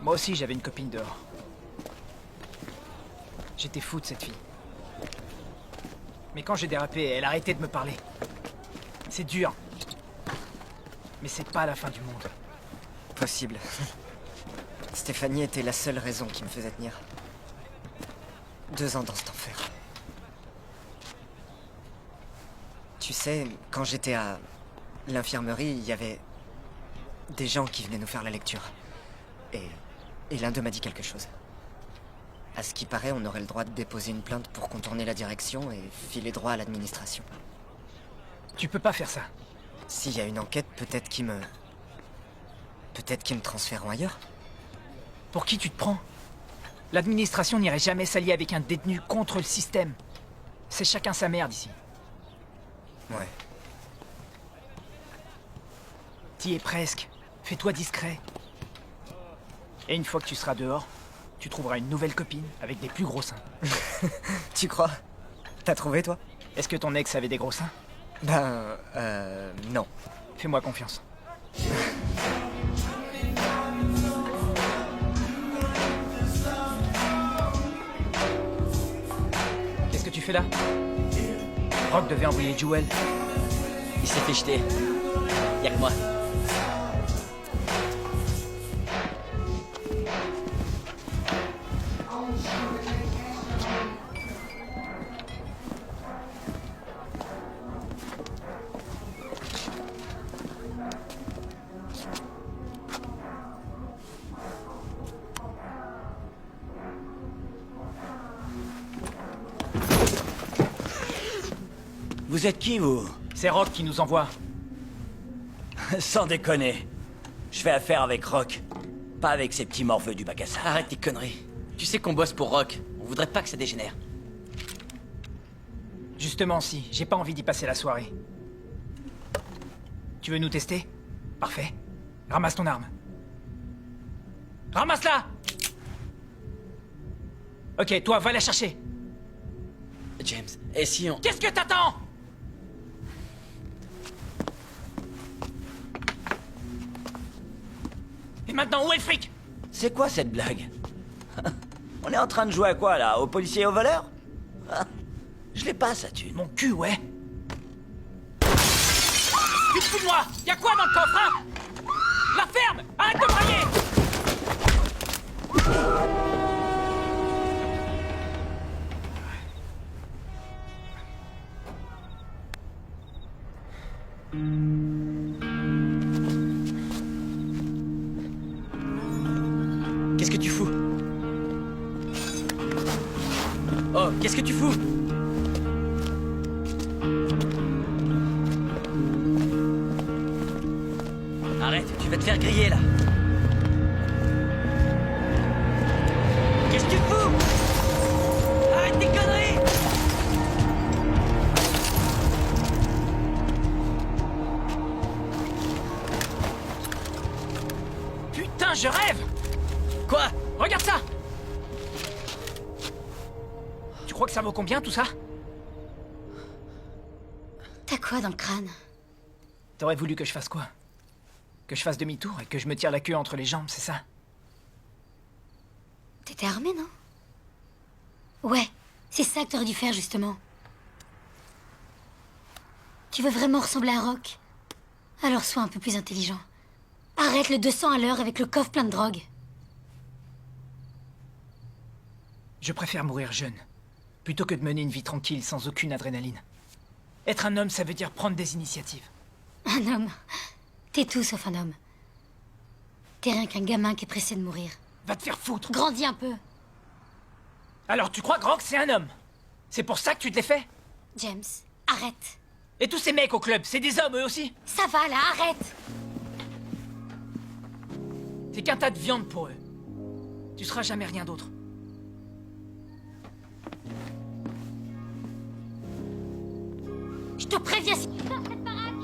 Moi aussi, j'avais une copine dehors. J'étais fou de cette fille. Mais quand j'ai dérapé, elle arrêtait de me parler. C'est dur. Mais c'est pas la fin du monde. Possible. Stéphanie était la seule raison qui me faisait tenir. 2 ans dans cet enfer. Tu sais, quand j'étais à l'infirmerie, il y avait des gens qui venaient nous faire la lecture. Et l'un d'eux m'a dit quelque chose. À ce qui paraît, on aurait le droit de déposer une plainte pour contourner la direction et filer droit à l'administration. Tu peux pas faire ça. S'il y a une enquête, peut-être qu'ils me transféreront ailleurs. Pour qui tu te prends? L'administration n'irait jamais s'allier avec un détenu contre le système. C'est chacun sa merde ici. Ouais. T'y es presque. Fais-toi discret. Et une fois que tu seras dehors, tu trouveras une nouvelle copine avec des plus gros seins. Tu crois? T'as trouvé, toi? Est-ce que ton ex avait des gros seins? Non. Fais-moi confiance. Qu'est-ce que tu fais là? Rock devait envoyer Jewel. Il s'est fait jeter. Y'a que moi. Vous êtes qui, vous? C'est Rock qui nous envoie. Sans déconner. Je fais affaire avec Rock. Pas avec ces petits morveux du bac à sable. Arrête tes conneries. Tu sais qu'on bosse pour Rock. On voudrait pas que ça dégénère. Justement, si. J'ai pas envie d'y passer la soirée. Tu veux nous tester? Parfait. Ramasse ton arme. Ramasse-la! Ok, toi, va la chercher. James, et si on... Qu'est-ce que t'attends? Et maintenant, où est le fric? C'est quoi cette blague? On est en train de jouer à quoi, là? Aux policiers et aux voleurs? Je l'ai pas, sa thune. Mon cul, ouais. Tu te fous de moi? Y'a quoi dans le coffre, hein? La ferme! Arrête de brailler! Qu'est-ce que tu fous? Oh, qu'est-ce que tu fous? Arrête, tu vas te faire griller là. Qu'est-ce que tu fous? Arrête tes conneries! Putain, je rêve! Quoi? Regarde ça! Tu crois que ça vaut combien tout ça? T'as quoi dans le crâne? T'aurais voulu que je fasse quoi? Que je fasse demi-tour et que je me tire la queue entre les jambes, c'est ça? T'étais armé, non? Ouais, c'est ça que t'aurais dû faire, justement. Tu veux vraiment ressembler à Rock? Alors sois un peu plus intelligent. Arrête le 200 à l'heure avec le coffre plein de drogue. Je préfère mourir jeune, plutôt que de mener une vie tranquille sans aucune adrénaline. Être un homme, ça veut dire prendre des initiatives. Un homme? T'es tout sauf un homme. T'es rien qu'un gamin qui est pressé de mourir. Va te faire foutre! Grandis un peu. Alors tu crois que Rock, c'est un homme? C'est pour ça que tu te l'es fait? James, arrête. Et tous ces mecs au club, c'est des hommes eux aussi? Ça va là, arrête. C'est qu'un tas de viande pour eux. Tu seras jamais rien d'autre. Je te préviens si tu sors cette baraque.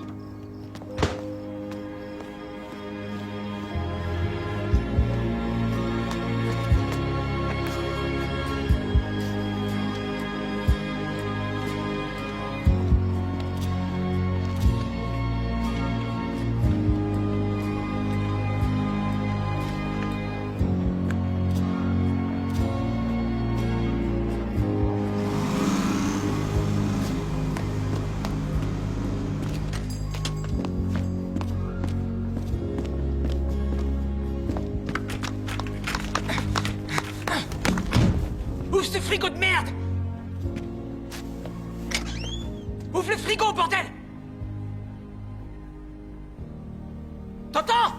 Ouvre ce frigo de merde! Ouvre le frigo, bordel! T'entends?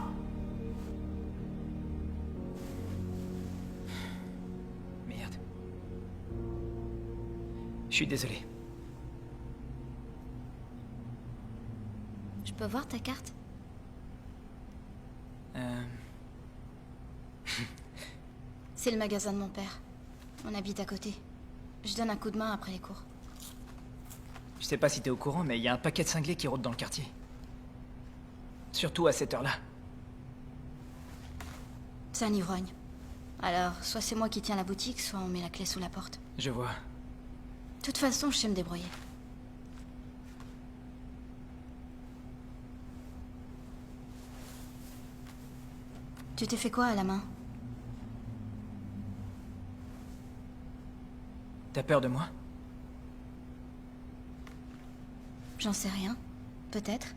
Merde. Je suis désolé. Je peux voir ta carte? C'est le magasin de mon père. On habite à côté. Je donne un coup de main après les cours. Je sais pas si t'es au courant, mais il y a un paquet de cinglés qui rôde dans le quartier. Surtout à cette heure-là. C'est un ivrogne. Alors, soit c'est moi qui tiens la boutique, soit on met la clé sous la porte. Je vois. De toute façon, je sais me débrouiller. Tu t'es fait quoi à la main? T'as peur de moi? J'en sais rien. Peut-être.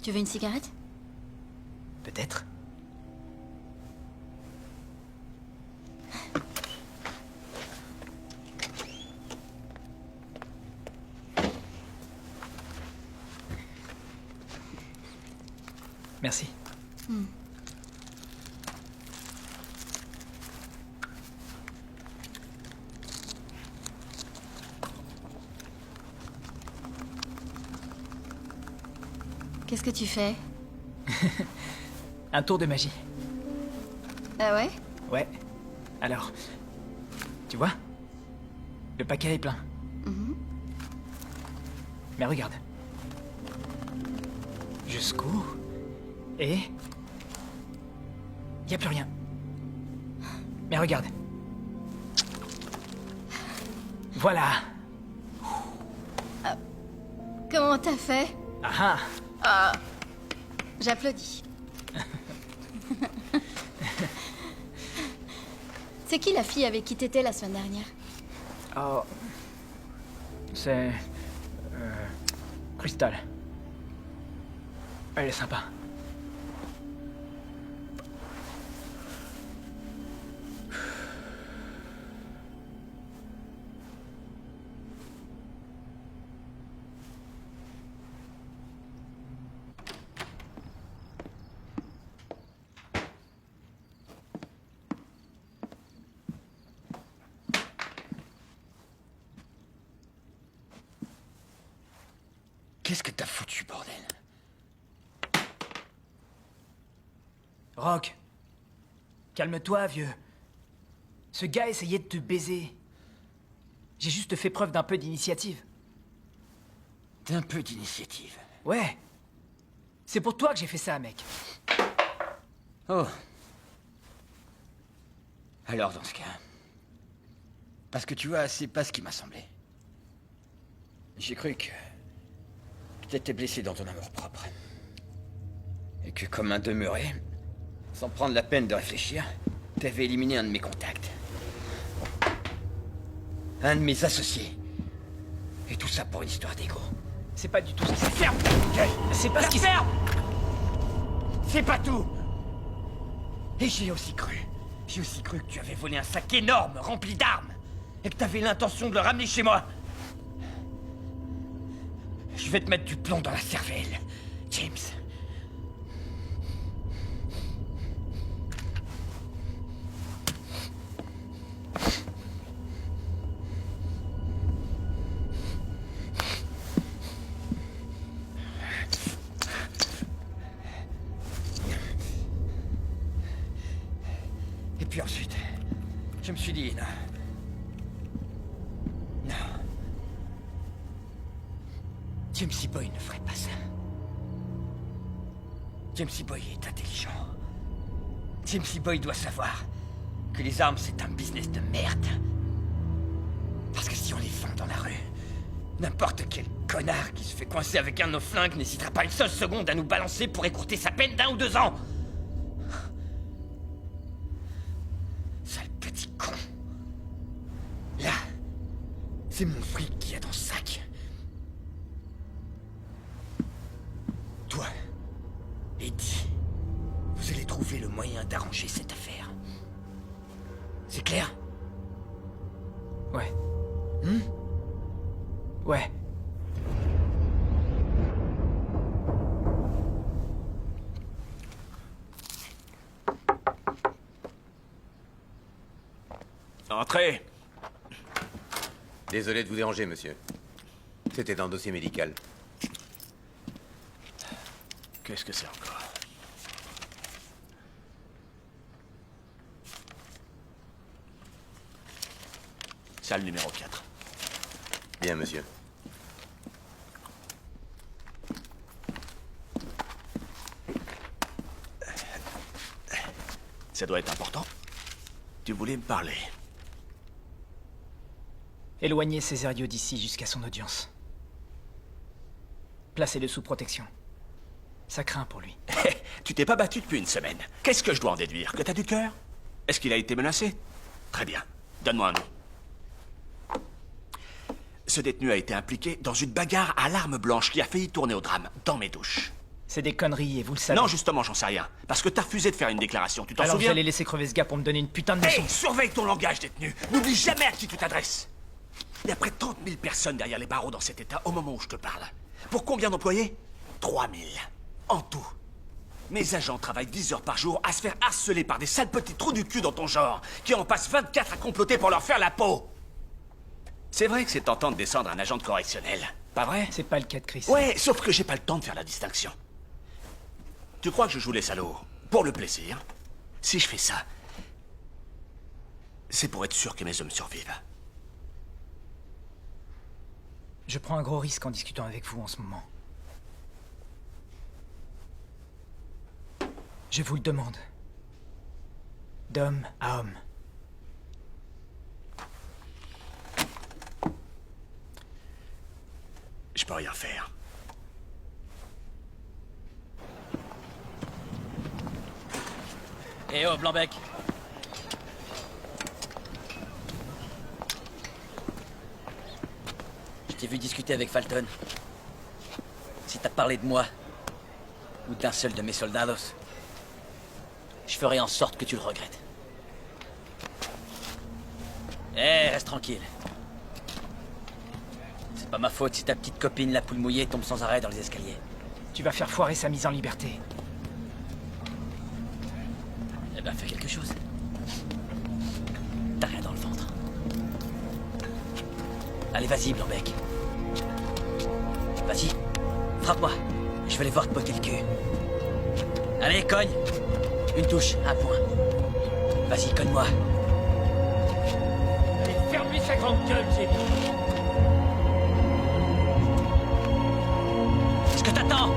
Tu veux une cigarette? Peut-être. Merci. Qu'est-ce que tu fais? Un tour de magie. Ah ouais? Ouais. Alors, Tu vois? Le paquet est plein. Mais regarde. Jusqu'où? Et... y a plus rien. Mais regarde. Voilà. Comment t'as fait? Ah Ah, j'applaudis. C'est qui la fille avec qui t'étais la semaine dernière? Oh. C'est... Crystal. Elle est sympa. Qu'est-ce que t'as foutu, bordel? Rock. Calme-toi, vieux. Ce gars essayait de te baiser. J'ai juste fait preuve d'un peu d'initiative. D'un peu d'initiative? Ouais. C'est pour toi que j'ai fait ça, mec. Oh. Alors, dans ce cas... Parce que tu vois, c'est pas ce qui m'a semblé. J'ai cru que... t'étais blessé dans ton amour-propre. Et que, comme un demeuré, sans prendre la peine de réfléchir, t'avais éliminé un de mes contacts. Un de mes associés. Et tout ça pour une histoire d'ego. C'est pas du tout ce qui s'est... Ferme! C'est pas ce qui s'est... Ferme! C'est pas tout! Et j'ai aussi cru que tu avais volé un sac énorme rempli d'armes et que t'avais l'intention de le ramener chez moi. Je vais te mettre du plomb dans la cervelle, James. Et puis ensuite, je me suis dit, non. Non. Jamesy Boy ne ferait pas ça. Jamesy Boy est intelligent. Jamesy Boy doit savoir que les armes, c'est un business de merde. Parce que si on les vend dans la rue, n'importe quel connard qui se fait coincer avec un de nos flingues n'hésitera pas une seule seconde à nous balancer pour écourter sa peine d'1 ou 2 ans. Sale petit con. Là, c'est mon fric qui est dans ce sac. Toi, Eddie, vous allez trouver le moyen d'arranger cette affaire. C'est clair? Ouais. Ouais. Entrez. Désolé de vous déranger, monsieur. C'était un dossier médical. Qu'est-ce que c'est encore? Salle numéro 4. Bien, monsieur. Ça doit être important. Tu voulais me parler. Éloignez Césario d'ici jusqu'à son audience. Placez-le sous protection. Ça craint pour lui. Tu t'es pas battu depuis une semaine. Qu'est-ce que je dois en déduire? Que t'as du cœur? Est-ce qu'il a été menacé? Très bien. Donne-moi un nom. Ce détenu a été impliqué dans une bagarre à l'arme blanche qui a failli tourner au drame, dans mes douches. C'est des conneries et vous le savez. Non, justement, j'en sais rien. Parce que t'as refusé de faire une déclaration, tu t'en Alors souviens? vous allez laisser crever ce gars pour me donner une putain de leçon. Hey, surveille ton langage, détenu. N'oublie jamais à qui tu t'adresses. Il y a près de 30 000 personnes derrière les barreaux dans cet état au moment où je te parle. Pour combien d'employés? 3 000. En tout. Mes agents travaillent 10 heures par jour à se faire harceler par des sales petits trous du cul dans ton genre, qui en passent 24 à comploter pour leur faire la peau. C'est vrai que c'est tentant de descendre un agent de correctionnel, pas vrai? C'est pas le cas de Chris. Ouais, sauf que j'ai pas le temps de faire la distinction. Tu crois que je joue les salauds pour le plaisir? Si je fais ça, c'est pour être sûr que mes hommes survivent. Je prends un gros risque en discutant avec vous en ce moment. Je vous le demande. D'homme à homme. Je peux rien faire. Eh oh, Blanc-Bec. Je t'ai vu discuter avec Falton. Si t'as parlé de moi, ou d'un seul de mes soldados, je ferai en sorte que tu le regrettes. Eh, reste tranquille. C'est pas ma faute si ta petite copine, la poule mouillée, tombe sans arrêt dans les escaliers. Tu vas faire foirer sa mise en liberté. Eh ben, fais quelque chose. T'as rien dans le ventre. Allez, vas-y, Blanc-Bec. Vas-y, frappe-moi. Je vais aller voir te botter le cul. Allez, cogne. Une touche, un point. Vas-y, cogne-moi. Allez, ferme-lui sa grande gueule, j'ai dit. Qu'est-ce que t'attends?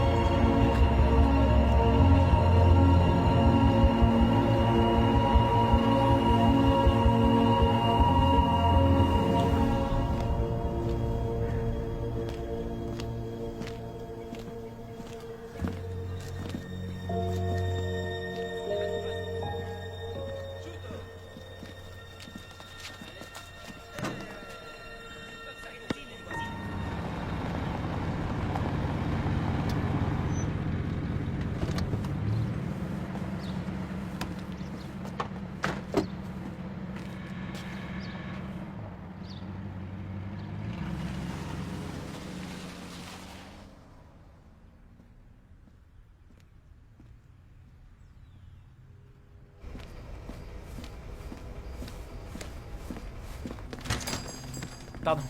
Pardon.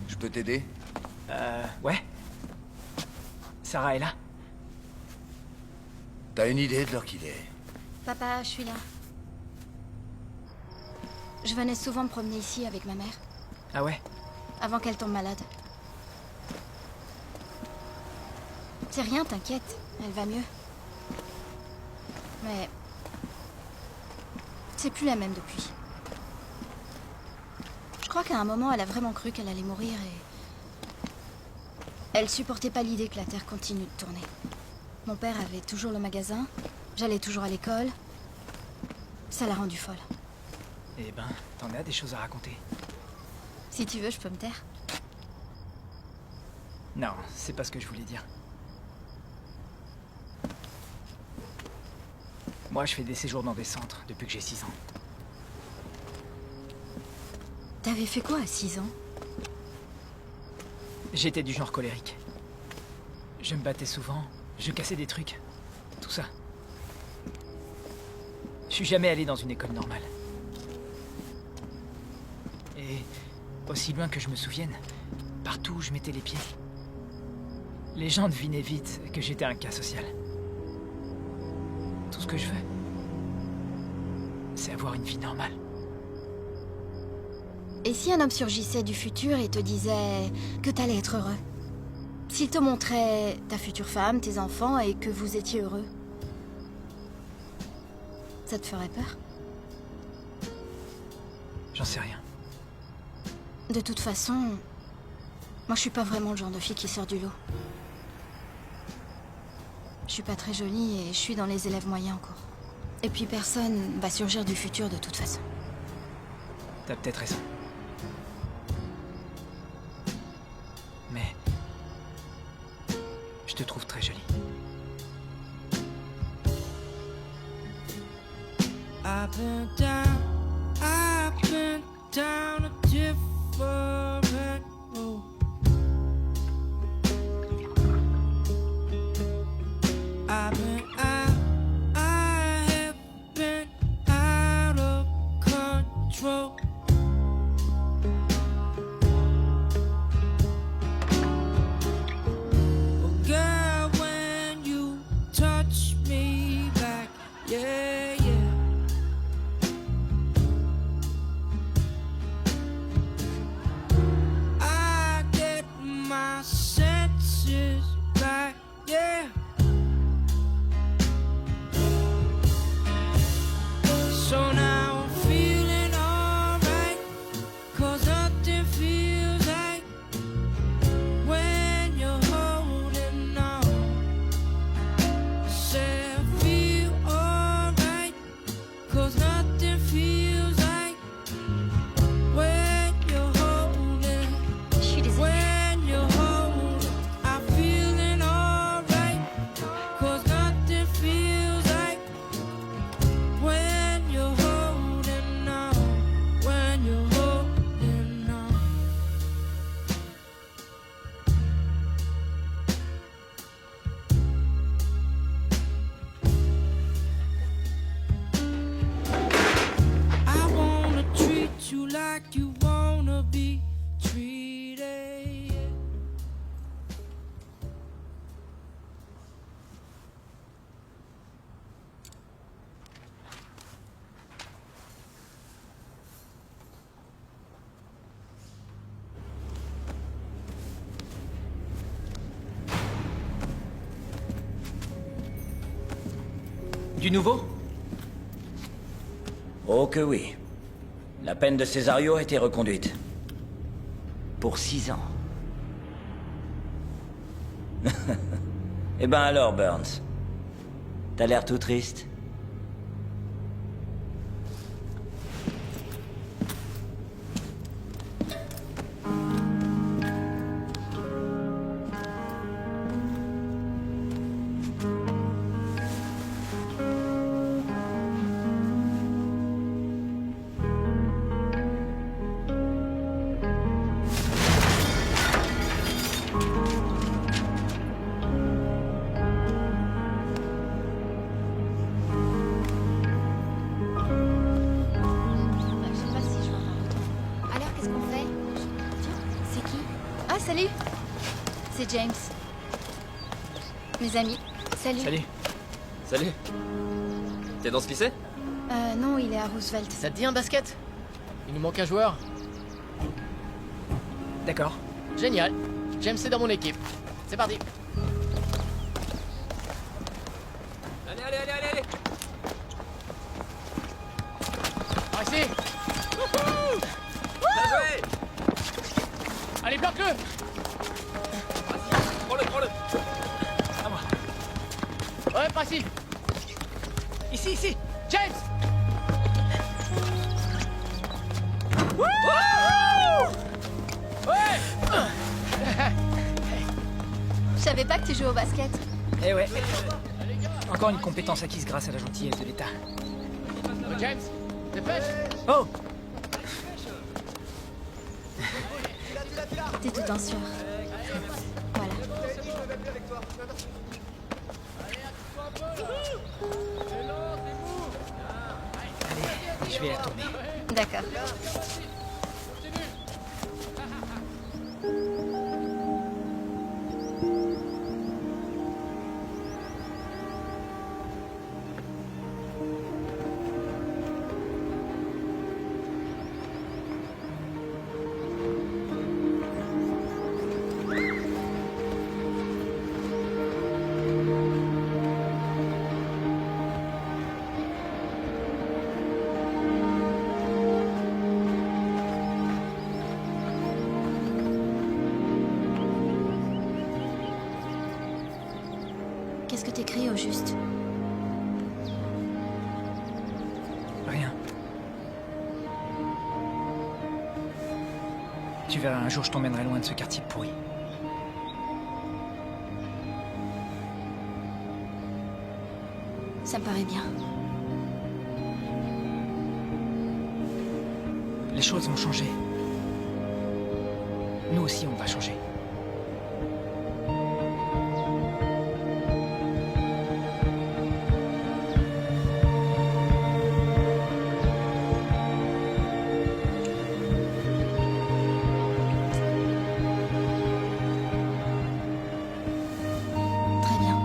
Je peux t'aider? Ouais. Sarah est là? T'as une idée de l'heure qu'il est? Papa, je suis là. Je venais souvent me promener ici avec ma mère, Ah ouais? avant qu'elle tombe malade. C'est rien, t'inquiète, elle va mieux. Mais... c'est plus la même depuis. Je crois qu'à un moment, elle a vraiment cru qu'elle allait mourir et... elle supportait pas l'idée que la Terre continue de tourner. Mon père avait toujours le magasin, j'allais toujours à l'école. Ça l'a rendue folle. Eh ben, t'en as des choses à raconter. Si tu veux, je peux me taire. Non, c'est pas ce que je voulais dire. Moi, je fais des séjours dans des centres depuis que j'ai 6 ans. T'avais fait quoi à 6 ans? J'étais du genre colérique. Je me battais souvent, je cassais des trucs. Tout ça. Je suis jamais allé dans une école normale. Et aussi loin que je me souvienne, partout où je mettais les pieds, les gens devinaient vite que j'étais un cas social. Tout ce que je veux, c'est avoir une vie normale. Et si un homme surgissait du futur et te disait que t'allais être heureux? S'il te montrait ta future femme, tes enfants et que vous étiez heureux? Ça te ferait peur? J'en sais rien. De toute façon, moi je suis pas vraiment le genre de fille qui sort du lot. Je suis pas très jolie et je suis dans les élèves moyens encore. Et puis personne va surgir du futur de toute façon. T'as peut-être raison. Mais... je te trouve très jolie. I've been down a different road. I have been out of control. Oh girl, when you touch me back, yeah, yeah. Du nouveau? Oh que oui. La peine de Cesario a été reconduite. Pour 6 ans. Eh ben alors, Burns. T'as l'air tout triste. Alors, qu'est-ce qu'on fait? C'est qui? Ah, salut! C'est James. Mes amis. Salut. Salut. Salut. T'es dans ce lycée? Non, il est à Roosevelt. Ça te dit un basket? Il nous manque un joueur. D'accord. Génial. James est dans mon équipe. C'est parti. Allez, allez, allez, allez, allez. Ici. Bien joué. Allez, bloque-le. Prends-le, prends-le. À moi. Ouais, pas ici. Ici, ici. James. Je savais pas que tu jouais au basket. Eh ouais. Encore une compétence acquise grâce à la gentillesse de l'État. James, dépêche. Oh! T'es tout en sueur. Voilà. Allez, je vais la tourner. D'accord. Qu'est-ce que t'écris au juste? Rien. Tu verras, un jour je t'emmènerai loin de ce quartier pourri. Ça me paraît bien. Les choses vont changer. Nous aussi, on va changer. Très bien.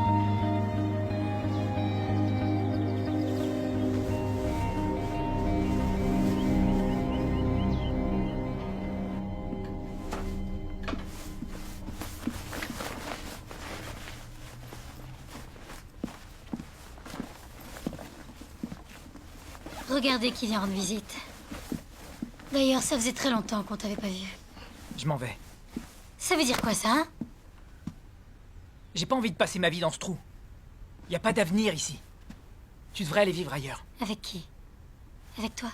Regardez qui vient rendre visite. D'ailleurs, ça faisait très longtemps qu'on t'avait pas vu. Je m'en vais. Ça veut dire quoi, ça, hein? J'ai pas envie de passer ma vie dans ce trou. Y a pas d'avenir ici. Tu devrais aller vivre ailleurs. Avec qui? Avec toi?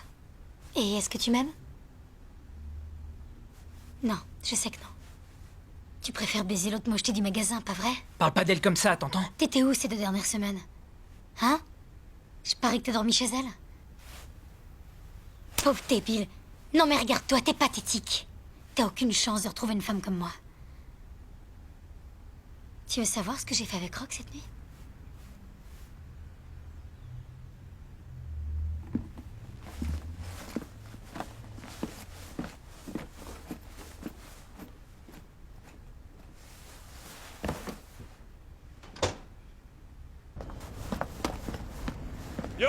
Et est-ce que tu m'aimes? Non, je sais que non. Tu préfères baiser l'autre mocheté du magasin, pas vrai? Parle pas d'elle comme ça, t'entends? T'étais où ces 2 dernières semaines? Hein? Je parie que t'as dormi chez elle? Pauvre débile. Non mais regarde-toi, t'es pathétique. T'as aucune chance de retrouver une femme comme moi. Tu veux savoir ce que j'ai fait avec Rock cette nuit? Yo!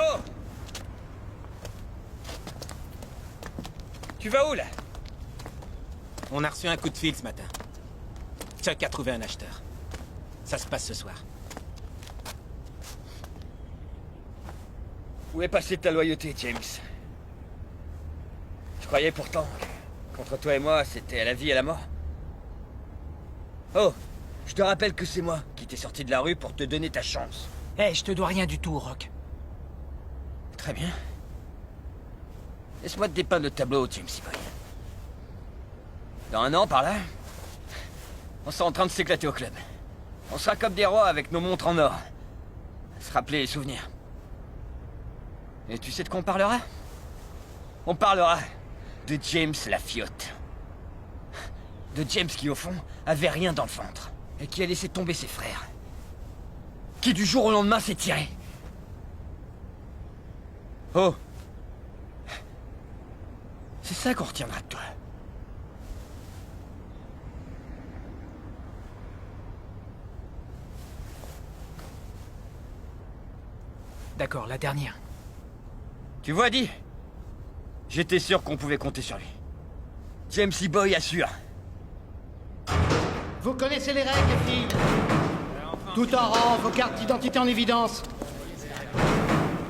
Tu vas où, là? On a reçu un coup de fil ce matin. Chuck a trouvé un acheteur. Ça se passe ce soir. Où est passée ta loyauté, James? Je croyais pourtant qu'entre toi et moi, c'était à la vie et à la mort. Oh, je te rappelle que c'est moi qui t'ai sorti de la rue pour te donner ta chance. Eh, je te dois rien du tout, Rock. Très bien. Laisse-moi te dépeindre le tableau, James Boy. Dans un an, par là, on sera en train de s'éclater au club. On sera comme des rois avec nos montres en or. À se rappeler les souvenirs. Et tu sais de quoi on parlera? On parlera de James la fiotte. De James qui, au fond, avait rien dans le ventre. Et qui a laissé tomber ses frères. Qui, du jour au lendemain, s'est tiré. Oh! C'est ça qu'on retiendra de toi. D'accord, la dernière. Tu vois, Eddie? J'étais sûr qu'on pouvait compter sur lui. James Boy assure. Vous connaissez les règles, les filles. Tout en rang, vos cartes d'identité en évidence.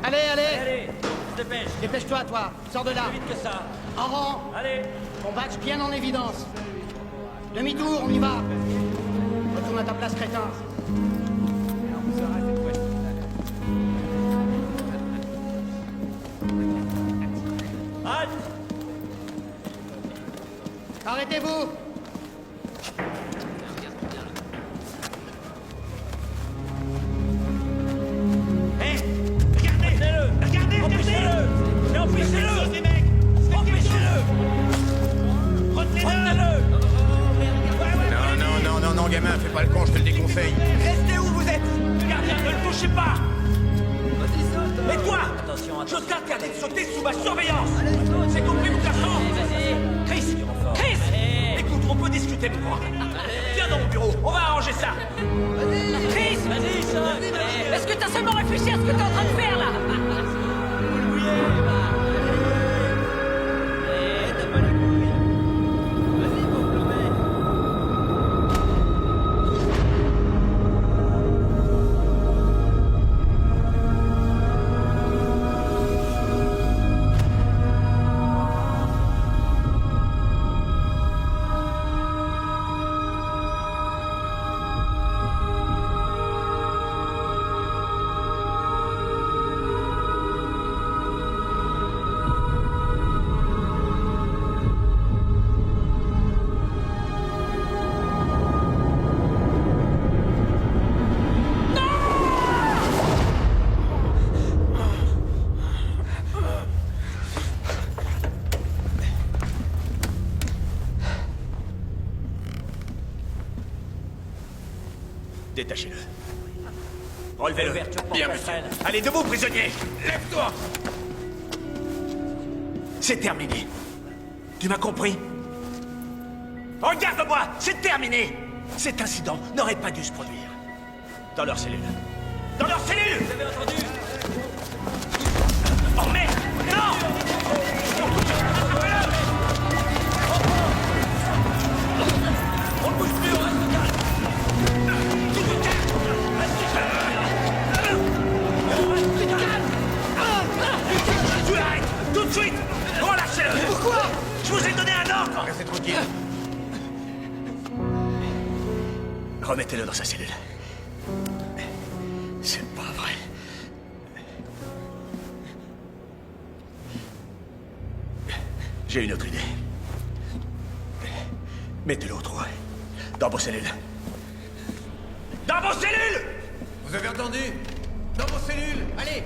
Allez, allez. Allez, dépêche. Dépêche-toi, toi. Sors de là. Plus vite que ça. En rang. Allez. Ton badge bien en évidence. Demi-tour, on y va. Retourne à ta place, crétin. Halte. Arrêtez-vous. Empêchez-le. Empêchez-le. Retenez-le. Non, gamin, fais pas le con, je te le déconseille. Restez où vous êtes. Gardien, ne le touchez pas. Et toi, je t'interdis de sauter sous ma surveillance. C'est compris, mon garçon. Chris, écoute, on peut discuter, mon grand. Viens dans mon bureau, on va arranger ça. Chris, est-ce que t'as seulement réfléchi à ce que t'es en train de faire, là? Détachez-le. Relevez-le. Bien, monsieur. Allez, debout, prisonnier. Lève-toi. C'est terminé. Tu m'as compris? Regarde-moi, c'est terminé. Cet incident n'aurait pas dû se produire. Dans leur cellule. Dans leur cellule. Vous avez entendu? Oh merde! Non! On ne bouge plus, on reste calme. Tu l'arrêtes! Tout de suite! Relâchez-le! Pourquoi? Je vous ai donné un ordre! Restez tranquille. Remettez-le dans sa cellule. C'est pas vrai. J'ai une autre idée. Mettez-le au trou. Dans vos cellules. Dans vos cellules! Vous avez entendu? Dans vos cellules, allez!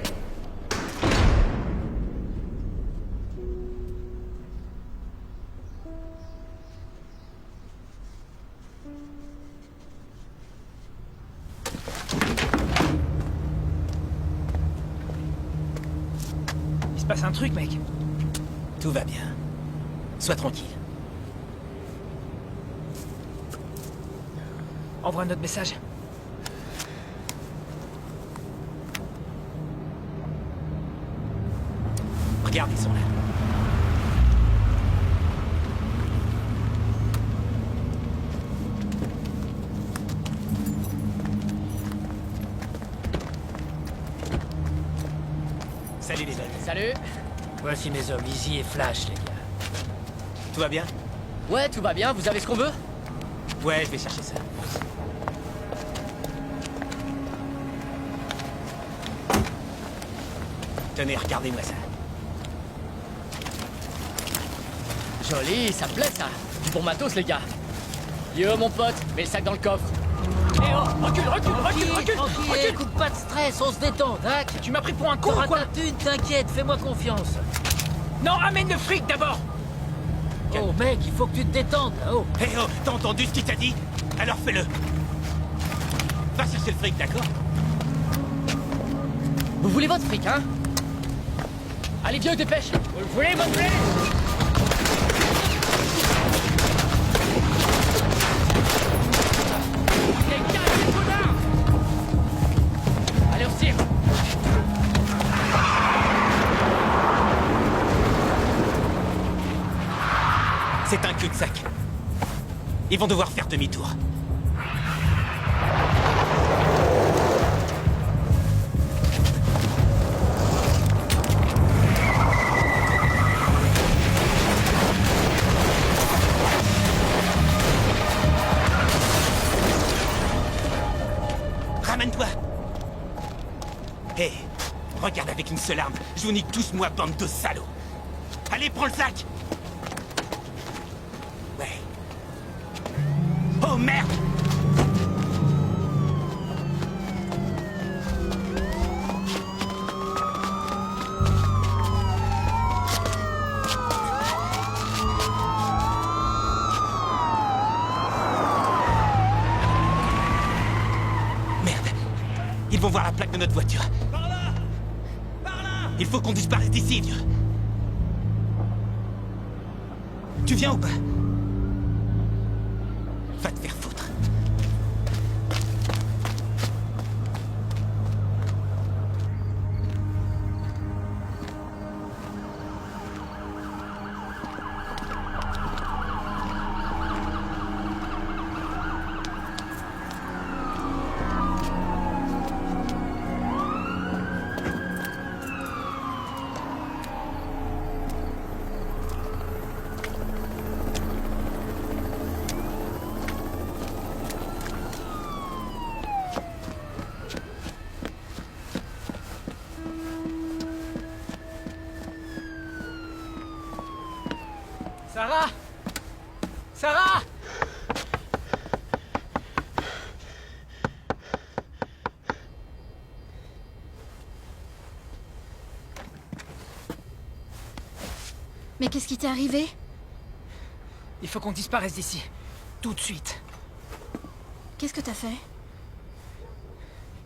Il se passe un truc, mec. Tout va bien. Sois tranquille. Envoie notre message. Regarde, ils sont là. Salut les mecs. Salut. Voici mes hommes, Easy et Flash, les gars. Tout va bien? Ouais, tout va bien, vous avez ce qu'on veut? Ouais, je vais chercher ça. Tenez, regardez-moi ça. Joli, ça me plaît ça. Du bon matos, les gars. Yo, mon pote, mets le sac dans le coffre. Eh oh, recule. Écoute, pas de stress, on se détend, tac. Tu m'as pris pour un con ou quoi? Ta thune, t'inquiète, fais-moi confiance. Non, amène le fric d'abord. Oh mec, il faut que tu te détendes, là-haut. Hé oh, t'as entendu ce qu'il t'a dit? Alors fais-le. Va chercher le fric, d'accord? Vous voulez votre fric, hein? Allez, vieux, dépêche. Vous le voulez, votre fric? Allez, on tire. C'est un cul-de-sac. Ils vont devoir faire demi-tour. Ramène-toi. Hé, regarde avec une seule arme. Je vous nique tous, moi, bande de salauds. Allez, prends le sac. Ouais. Oh merde! Merde. Ils vont voir la plaque de notre voiture. Par là! Par là! Il faut qu'on disparaisse d'ici, vieux. Tu viens ou pas? Va te faire foutre. Sarah! Sarah! Mais qu'est-ce qui t'est arrivé? Il faut qu'on disparaisse d'ici. Tout de suite. Qu'est-ce que t'as fait?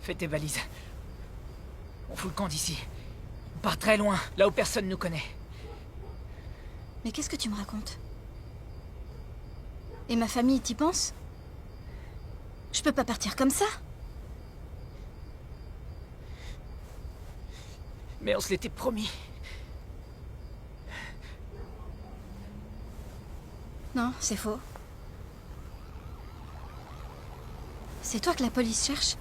Fais tes valises. On fout le camp d'ici. On part très loin, là où personne nous connaît. Mais qu'est-ce que tu me racontes? Et ma famille, t'y penses? Je peux pas partir comme ça. Mais on se l'était promis. Non, c'est faux. C'est toi que la police cherche?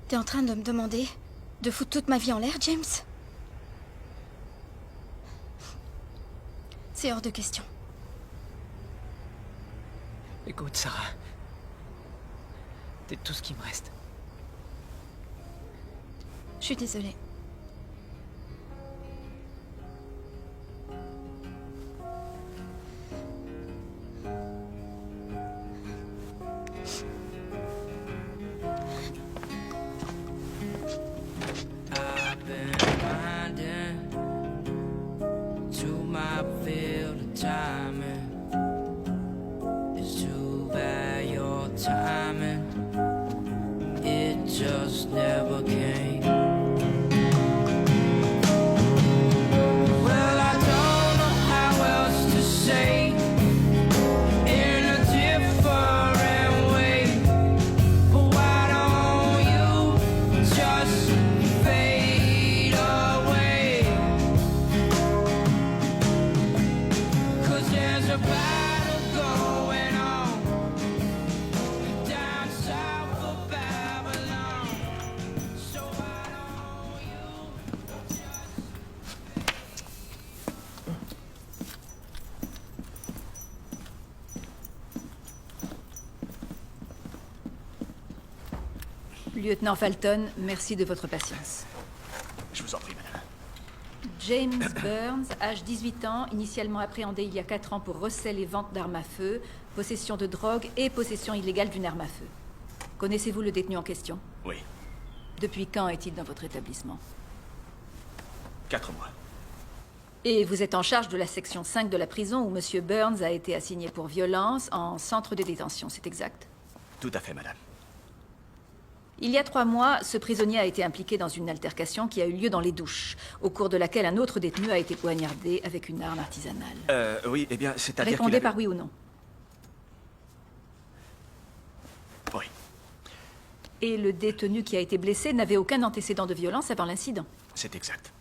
T'es en train de me demander de foutre toute ma vie en l'air, James? C'est hors de question. Écoute, Sarah. T'es tout ce qui me reste. Je suis désolée. Just never came. Lieutenant Falton, merci de votre patience. Je vous en prie, madame. James Burns, âge 18 ans, initialement appréhendé il y a 4 ans pour recel et vente d'armes à feu, possession de drogue et possession illégale d'une arme à feu. Connaissez-vous le détenu en question? Oui. Depuis quand est-il dans votre établissement? 4 mois. Et vous êtes en charge de la section 5 de la prison où M. Burns a été assigné pour violence en centre de détention, c'est exact? Tout à fait, madame. Il y a 3 mois, ce prisonnier a été impliqué dans une altercation qui a eu lieu dans les douches, au cours de laquelle un autre détenu a été poignardé avec une arme artisanale. Oui, eh bien, c'est-à-dire qu'il Répondez avait... par oui ou non. Oui. Et le détenu qui a été blessé n'avait aucun antécédent de violence avant l'incident. C'est exact.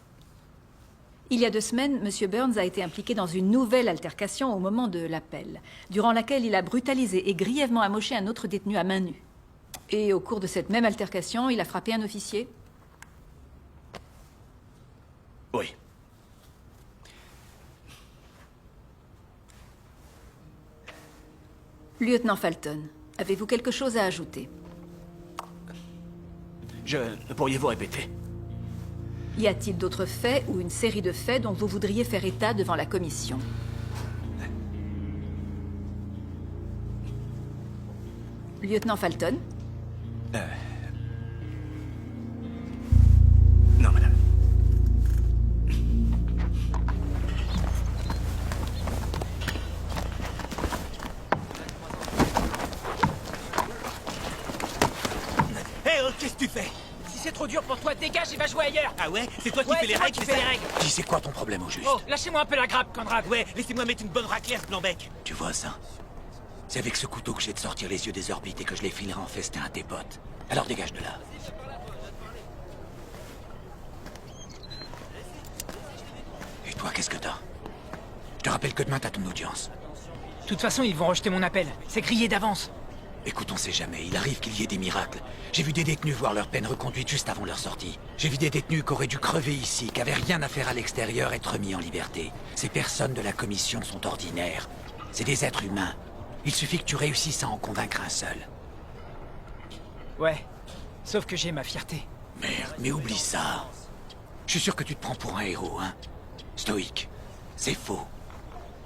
Il y a 2 semaines, M. Burns a été impliqué dans une nouvelle altercation au moment de l'appel, durant laquelle il a brutalisé et grièvement amoché un autre détenu à main nue. Et au cours de cette même altercation, il a frappé un officier? Oui. Lieutenant Falton, avez-vous quelque chose à ajouter? Pourriez-vous répéter? Y a-t-il d'autres faits ou une série de faits dont vous voudriez faire état devant la commission? Lieutenant Falton? Non, madame. Hé, qu'est-ce que tu fais? Si c'est trop dur pour toi, dégage et va jouer ailleurs. Ah ouais? C'est toi qui Ouais, fais les c'est moi règles, qui c'est fais ça? les règles. Dis, c'est quoi ton problème au juste? Oh, lâchez-moi un peu la grappe, Conrad. Ouais, laissez-moi mettre une bonne raclée à ce blanc-bec. Tu vois ça? C'est avec ce couteau que j'ai de sortir les yeux des orbites et que je les filerai en festin à tes potes. Alors dégage de là. Et toi, qu'est-ce que t'as? Je te rappelle que demain t'as ton audience. De toute façon, ils vont rejeter mon appel. C'est grillé d'avance. Écoute, on sait jamais, il arrive qu'il y ait des miracles. J'ai vu des détenus voir leur peine reconduite juste avant leur sortie. J'ai vu des détenus qui auraient dû crever ici, qui avaient rien à faire à l'extérieur, être mis en liberté. Ces personnes de la commission sont ordinaires. C'est des êtres humains. Il suffit que tu réussisses à en convaincre un seul. Ouais. Sauf que j'ai ma fierté. Merde, mais oublie ça. Je suis sûr que tu te prends pour un héros, hein. Stoïque. C'est faux.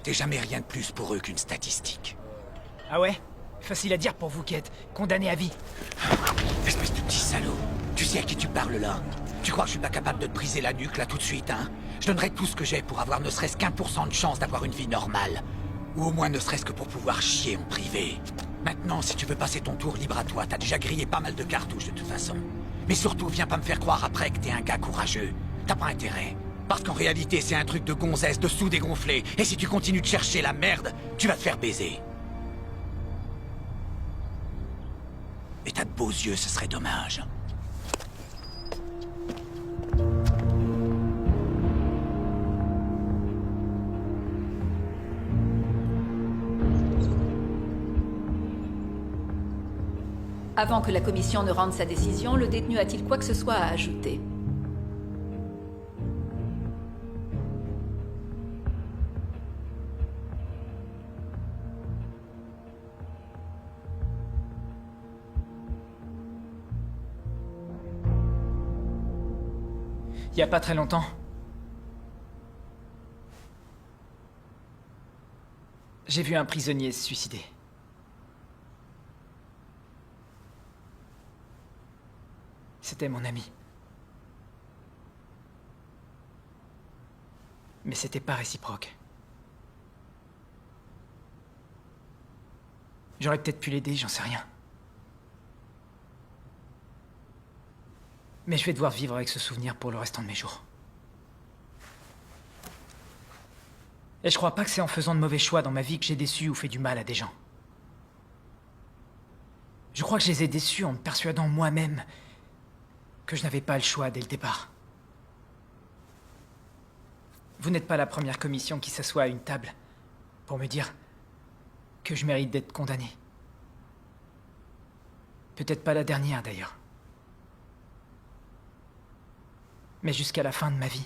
T'es jamais rien de plus pour eux qu'une statistique. Ah ouais? Facile à dire pour vous qui êtes condamné à vie. Espèce de petit salaud. Tu sais à qui tu parles là? Tu crois que je suis pas capable de te briser la nuque là tout de suite, hein? Je donnerais tout ce que j'ai pour avoir ne serait-ce qu'1% de chance d'avoir une vie normale. Ou au moins ne serait-ce que pour pouvoir chier en privé. Maintenant, si tu veux passer ton tour, libre à toi. T'as déjà grillé pas mal de cartouches de toute façon. Mais surtout, viens pas me faire croire après que t'es un gars courageux. T'as pas intérêt. Parce qu'en réalité, c'est un truc de gonzesse, de sous-dégonflé. Et si tu continues de chercher la merde, tu vas te faire baiser. Et t'as de beaux yeux, ce serait dommage. Avant que la commission ne rende sa décision, le détenu a-t-il quoi que ce soit à ajouter? Il y a pas très longtemps. J'ai vu un prisonnier se suicider. C'était mon ami. Mais c'était pas réciproque. J'aurais peut-être pu l'aider, j'en sais rien. Mais je vais devoir vivre avec ce souvenir pour le restant de mes jours. Et je crois pas que c'est en faisant de mauvais choix dans ma vie que j'ai déçu ou fait du mal à des gens. Je crois que je les ai déçus en me persuadant moi-même que je n'avais pas le choix dès le départ. Vous n'êtes pas la première commission qui s'assoit à une table pour me dire que je mérite d'être condamné. Peut-être pas la dernière d'ailleurs. Mais jusqu'à la fin de ma vie,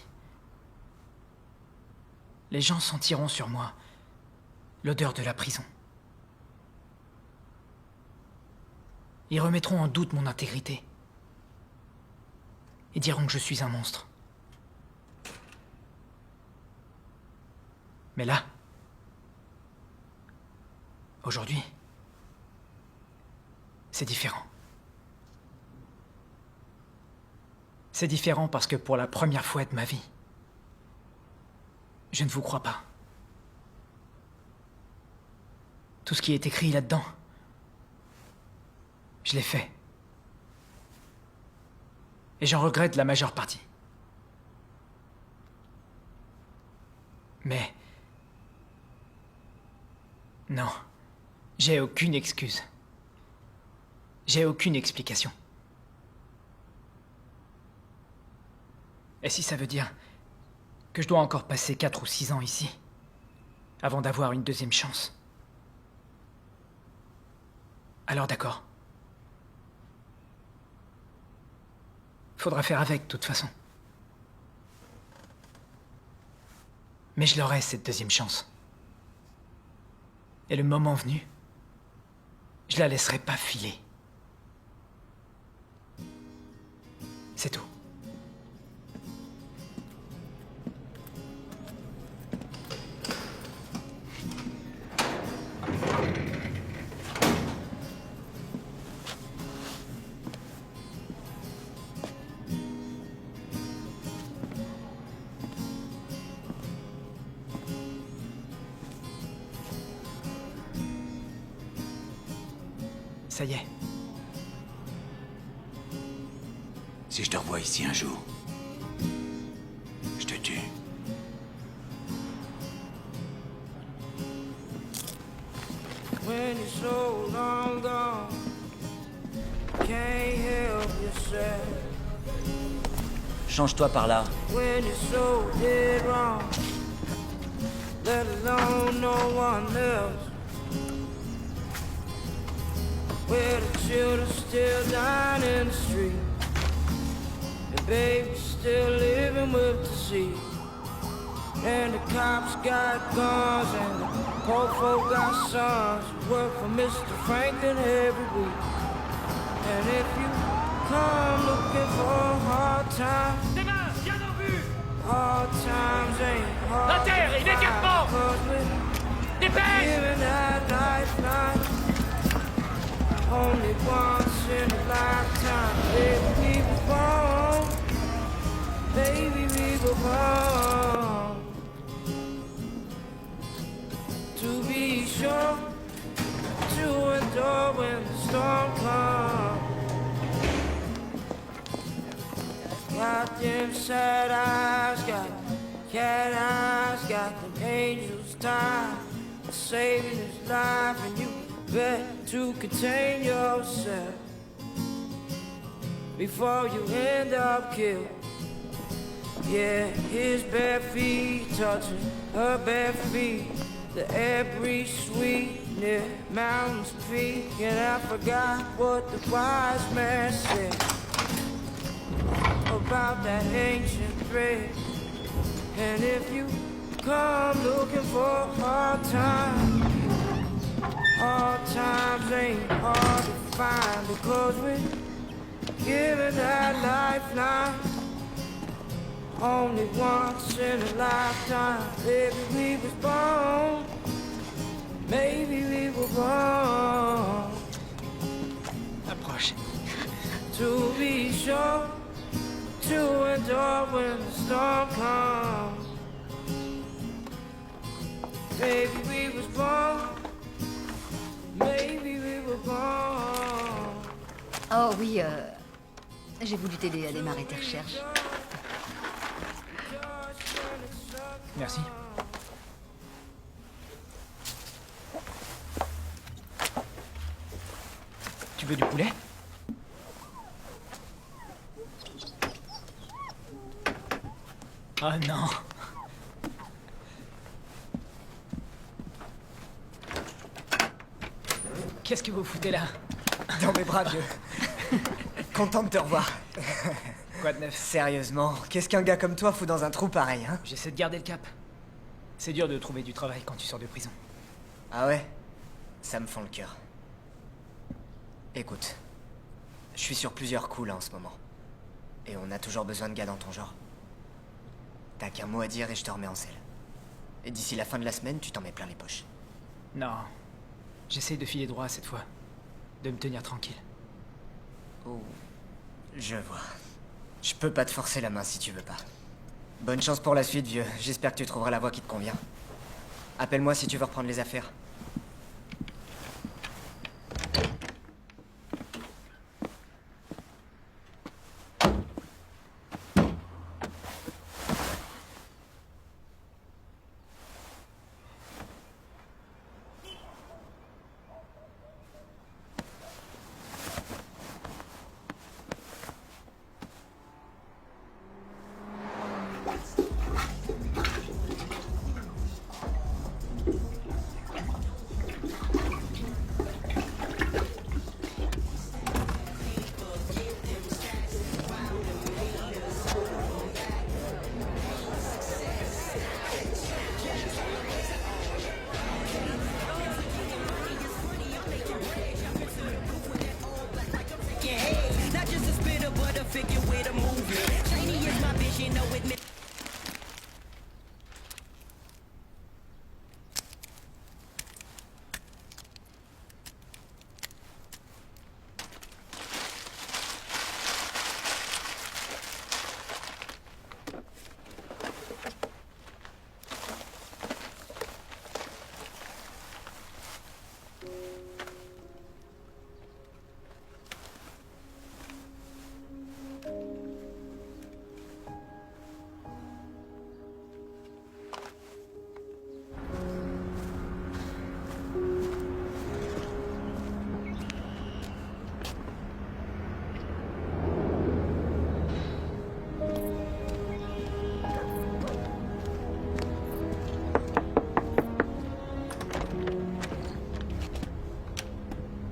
les gens sentiront sur moi l'odeur de la prison. Ils remettront en doute mon intégrité, Ils diront que je suis un monstre. Mais là, aujourd'hui, c'est différent. C'est différent parce que pour la première fois de ma vie, je ne vous crois pas. Tout ce qui est écrit là-dedans, je l'ai fait. Et j'en regrette la majeure partie. Mais... non, j'ai aucune excuse. J'ai aucune explication. Et si ça veut dire que je dois encore passer 4 ou 6 ans ici, avant d'avoir une deuxième chance, alors d'accord. Faudra faire avec, de toute façon. Mais je l'aurai, cette deuxième chance. Et le moment venu, je la laisserai pas filer. C'est tout. Ça y est. Si je te revois ici un jour, je te tue. When you're so long gone, can't help yourself. Change-toi par là. When you're so dead wrong, let alone no one else. Where the children still dying in the street, and babies still living with disease. And the cops got guns, and the poor folk got sons who work for Mr. Franklin every week. And if you come looking for hard times, hard times ain't hard. La terre, immédiatement! Dépêche! Giving that lifeline only once in a lifetime. Baby, we were born. Baby, we were born to be sure to endure when the storm comes. Got them sad eyes, got cat eyes, got them angels tied, saving his life, and you bet to contain yourself before you end up killed. Yeah, his bare feet touching her bare feet, the air breeze sweet near Mountains Peak, and I forgot what the wise man said about that ancient thread. And if you come looking for hard times, hard times ain't hard to find, because we're given that lifeline only once in a lifetime. Baby, we was born, maybe we were born. Approche. To be sure to endure when the storm comes. Baby, we was born. Maybe we were born. Oh oui, j'ai voulu t'aider à démarrer tes recherches. Merci. Tu veux du poulet? Oh non. Qu'est-ce que vous foutez là? Dans mes bras, vieux. Content de te revoir. Quoi de neuf? Sérieusement, qu'est-ce qu'un gars comme toi fout dans un trou pareil, hein? J'essaie de garder le cap. C'est dur de trouver du travail quand tu sors de prison. Ah ouais? Ça me fend le cœur. Écoute, je suis sur plusieurs coups là en ce moment. Et on a toujours besoin de gars dans ton genre. T'as qu'un mot à dire et je te remets en selle. Et d'ici la fin de la semaine, tu t'en mets plein les poches. Non. J'essaye de filer droit cette fois. De me tenir tranquille. Oh. Je vois. Je peux pas te forcer la main si tu veux pas. Bonne chance pour la suite, vieux. J'espère que tu trouveras la voie qui te convient. Appelle-moi si tu veux reprendre les affaires.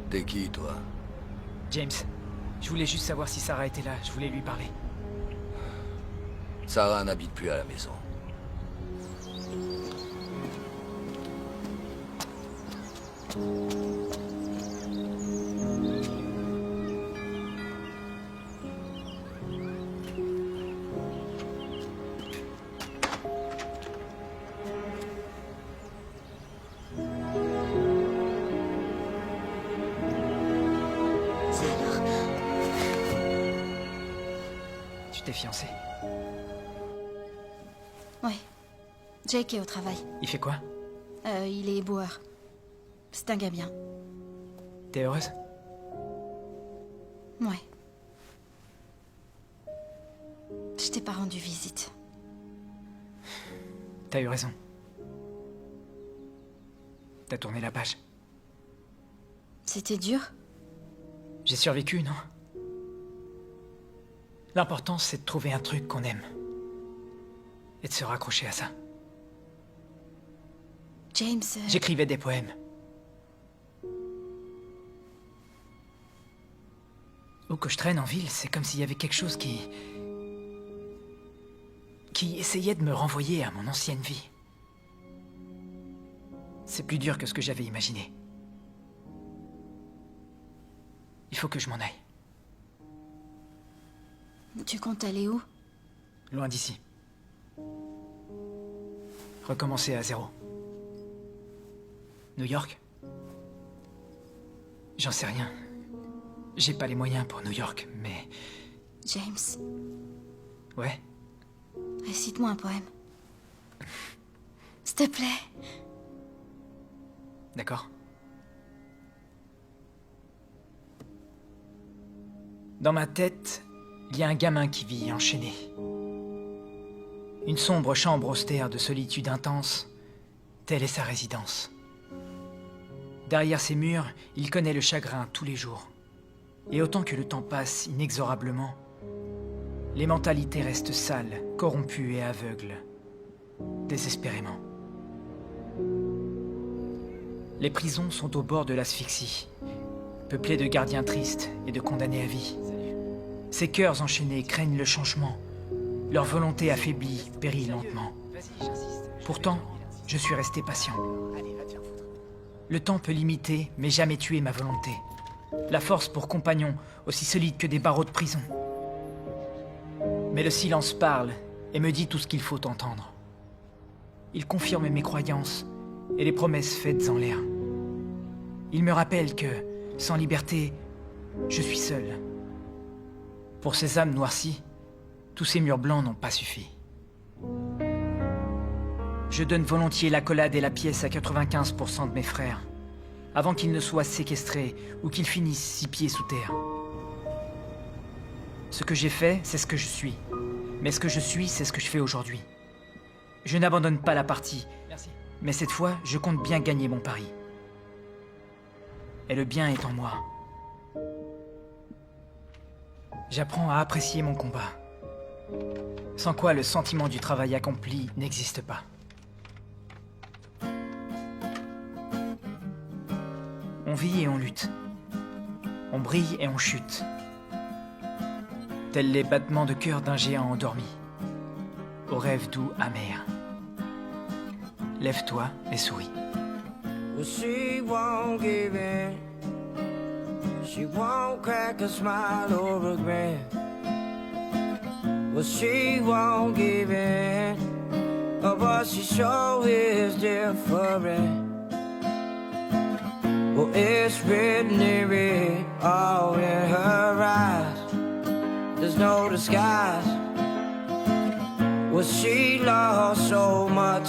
T'es qui, toi? James, je voulais juste savoir si Sarah était là. Je voulais lui parler. Sarah n'habite plus à la maison. Tu t'es fiancé? Ouais. Jake est au travail. Il fait quoi? Il est éboueur. C'est un gars bien. T'es heureuse? Ouais. Je t'ai pas rendu visite. T'as eu raison. T'as tourné la page. C'était dur? J'ai survécu, non? L'important, c'est de trouver un truc qu'on aime. Et de se raccrocher à ça. James... J'écrivais des poèmes. Où que je traîne en ville, c'est comme s'il y avait quelque chose qui essayait de me renvoyer à mon ancienne vie. C'est plus dur que ce que j'avais imaginé. Il faut que je m'en aille. Tu comptes aller où? Loin d'ici. Recommencer à zéro. New York? J'en sais rien. J'ai pas les moyens pour New York, mais... James, Ouais? récite-moi un poème. S'il te plaît. D'accord. Dans ma tête, il y a un gamin qui vit enchaîné. Une sombre chambre austère de solitude intense, telle est sa résidence. Derrière ces murs, il connaît le chagrin tous les jours. Et autant que le temps passe inexorablement, les mentalités restent sales, corrompues et aveugles, désespérément. Les prisons sont au bord de l'asphyxie, peuplées de gardiens tristes et de condamnés à vie. Ces cœurs enchaînés craignent le changement. Leur volonté affaiblie périt lentement. Pourtant, je suis resté patient. Le temps peut limiter, mais jamais tuer ma volonté. La force pour compagnon, aussi solide que des barreaux de prison. Mais le silence parle et me dit tout ce qu'il faut entendre. Il confirme mes croyances et les promesses faites en l'air. Il me rappelle que, sans liberté, je suis seul. Pour ces âmes noircies, tous ces murs blancs n'ont pas suffi. Je donne volontiers l'accolade et la pièce à 95% de mes frères, avant qu'ils ne soient séquestrés ou qu'ils finissent 6 pieds sous terre. Ce que j'ai fait, c'est ce que je suis. Mais ce que je suis, c'est ce que je fais aujourd'hui. Je n'abandonne pas la partie. Merci. Mais cette fois, je compte bien gagner mon pari. Et le bien est en moi. J'apprends à apprécier mon combat. Sans quoi le sentiment du travail accompli n'existe pas. On vit et on lutte. On brille et on chute. Tels les battements de cœur d'un géant endormi. Au rêve doux amer. Lève-toi et souris. Well, she won't give in. She won't crack a smile or a grin. Well, she won't give in. Oh, but she sure is different. Well, it's written in red, all in her eyes. There's no disguise. Well, she lost so much